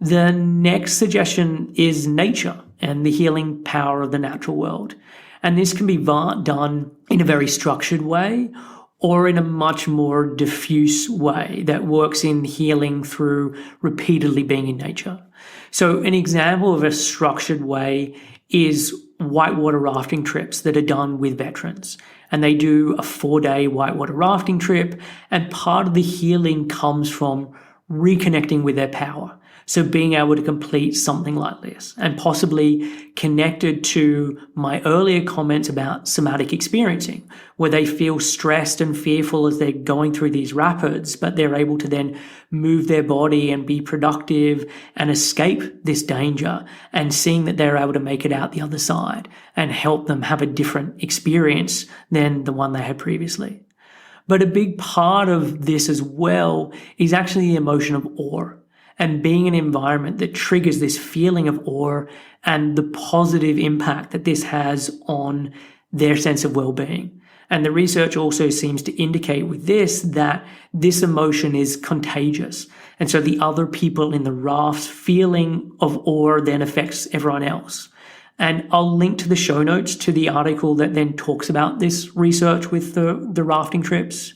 The next suggestion is nature and the healing power of the natural world. And this can be done in a very structured way or in a much more diffuse way that works in healing through repeatedly being in nature. So an example of a structured way is whitewater rafting trips that are done with veterans. And they do a 4-day whitewater rafting trip. And part of the healing comes from reconnecting with their power. So being able to complete something like this, and possibly connected to my earlier comments about somatic experiencing, where they feel stressed and fearful as they're going through these rapids, but they're able to then move their body and be productive and escape this danger, and seeing that they're able to make it out the other side and help them have a different experience than the one they had previously. But a big part of this as well is actually the emotion of awe. And being in an environment that triggers this feeling of awe and the positive impact that this has on their sense of well-being. And the research also seems to indicate with this that this emotion is contagious. And so the other people in the raft's feeling of awe then affects everyone else. And I'll link to the show notes to the article that then talks about this research with the rafting trips.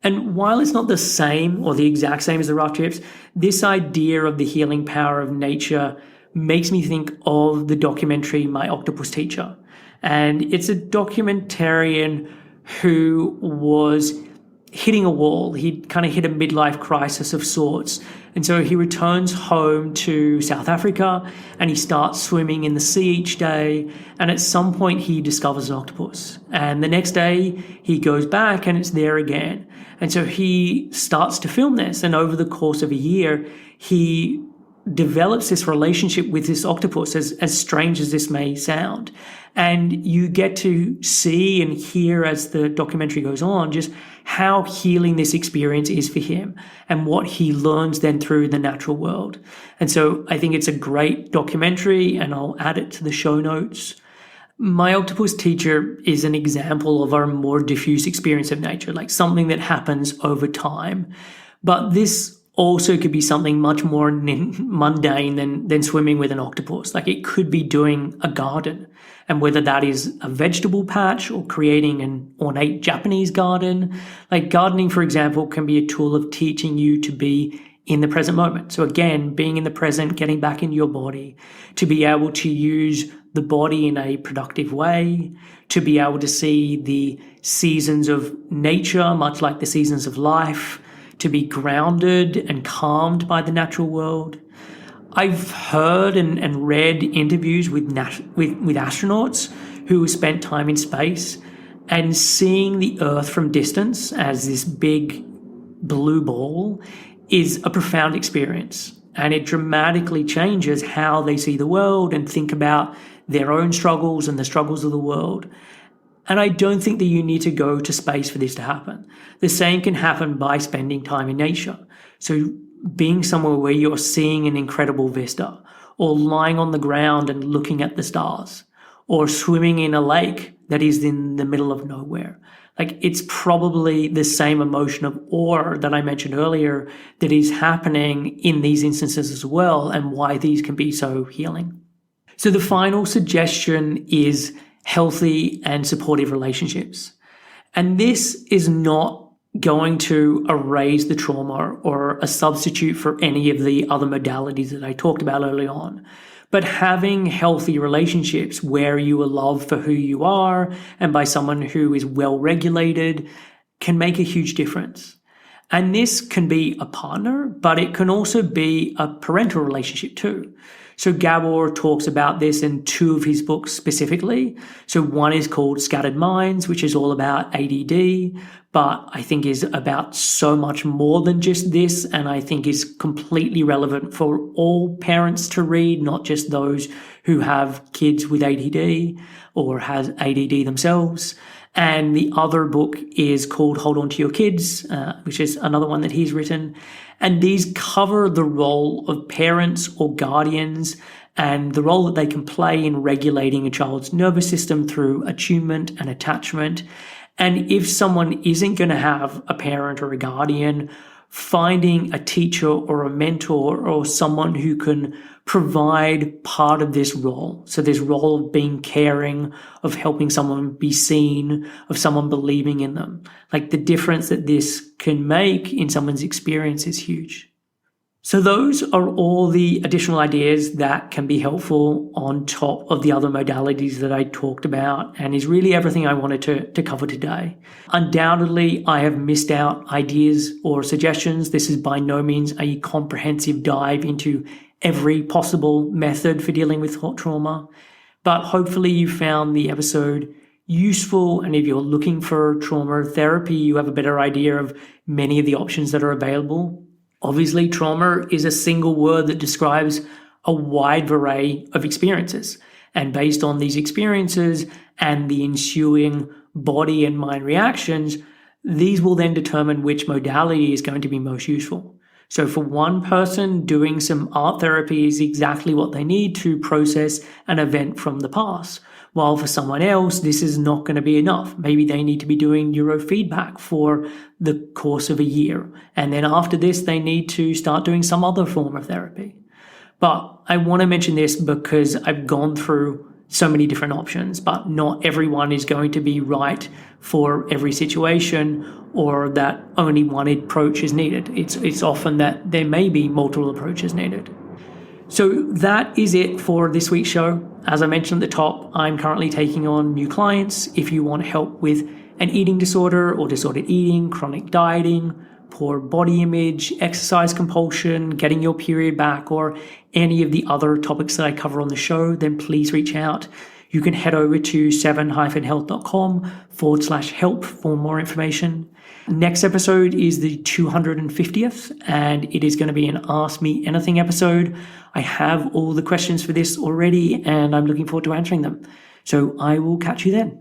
And while it's not the same or the exact same as the raft trips, this idea of the healing power of nature makes me think of the documentary My Octopus Teacher. And it's a documentarian who was hitting a wall. He kind of hit a midlife crisis of sorts. And so he returns home to South Africa and he starts swimming in the sea each day. And at some point he discovers an octopus. And the next day he goes back and it's there again. And so he starts to film this. And over the course of a year, he develops this relationship with this octopus, as strange as this may sound. And you get to see and hear as the documentary goes on just how healing this experience is for him and what he learns then through the natural world. And so I think it's a great documentary and I'll add it to the show notes. My Octopus Teacher is an example of a more diffuse experience of nature, like something that happens over time. But this also could be something much more mundane than swimming with an octopus. Like it could be doing a garden, and whether that is a vegetable patch or creating an ornate Japanese garden. Like gardening, for example, can be a tool of teaching you to be in the present moment. So again, being in the present, getting back into your body, to be able to use the body in a productive way, to be able to see the seasons of nature, much like the seasons of life, to be grounded and calmed by the natural world. I've heard and read interviews with astronauts who spent time in space, and seeing the Earth from distance as this big blue ball is a profound experience. And it dramatically changes how they see the world and think about their own struggles and the struggles of the world. And I don't think that you need to go to space for this to happen. The same can happen by spending time in nature. So being somewhere where you're seeing an incredible vista, or lying on the ground and looking at the stars, or swimming in a lake that is in the middle of nowhere. Like, it's probably the same emotion of awe that I mentioned earlier that is happening in these instances as well, and why these can be so healing. So the final suggestion is healthy and supportive relationships. And this is not going to erase the trauma or a substitute for any of the other modalities that I talked about early on. But having healthy relationships where you are loved for who you are and by someone who is well regulated can make a huge difference. And this can be a partner, but it can also be a parental relationship too. So Gabor talks about this in 2 of his books specifically. So one is called Scattered Minds, which is all about ADD, but I think is about so much more than just this, and I think is completely relevant for all parents to read, not just those who have kids with ADD or has ADD themselves. And the other book is called Hold On To Your Kids, which is another one that he's written. And these cover the role of parents or guardians and the role that they can play in regulating a child's nervous system through attunement and attachment. And if someone isn't going to have a parent or a guardian, finding a teacher or a mentor or someone who can provide part of this role. So this role of being caring, of helping someone be seen, of someone believing in them. Like, the difference that this can make in someone's experience is huge. So those are all the additional ideas that can be helpful on top of the other modalities that I talked about, and is really everything I wanted to cover today. Undoubtedly, I have missed out ideas or suggestions. This is by no means a comprehensive dive into every possible method for dealing with trauma, but hopefully you found the episode useful, and if you're looking for trauma therapy, you have a better idea of many of the options that are available. Obviously, trauma is a single word that describes a wide array of experiences. And based on these experiences and the ensuing body and mind reactions, these will then determine which modality is going to be most useful. So for one person, doing some art therapy is exactly what they need to process an event from the past. While for someone else, this is not going to be enough. Maybe they need to be doing neurofeedback for the course of a year. And then after this, they need to start doing some other form of therapy. But I want to mention this because I've gone through so many different options, but not everyone is going to be right for every situation, or that only one approach is needed. It's often that there may be multiple approaches needed. So that is it for this week's show. As I mentioned at the top, I'm currently taking on new clients. If you want help with an eating disorder or disordered eating, chronic dieting, poor body image, exercise compulsion, getting your period back, or any of the other topics that I cover on the show, then please reach out. You can head over to 7-health.com/help for more information. Next episode is the 250th, and it is going to be an Ask Me Anything episode. I have all the questions for this already, and I'm looking forward to answering them. So I will catch you then.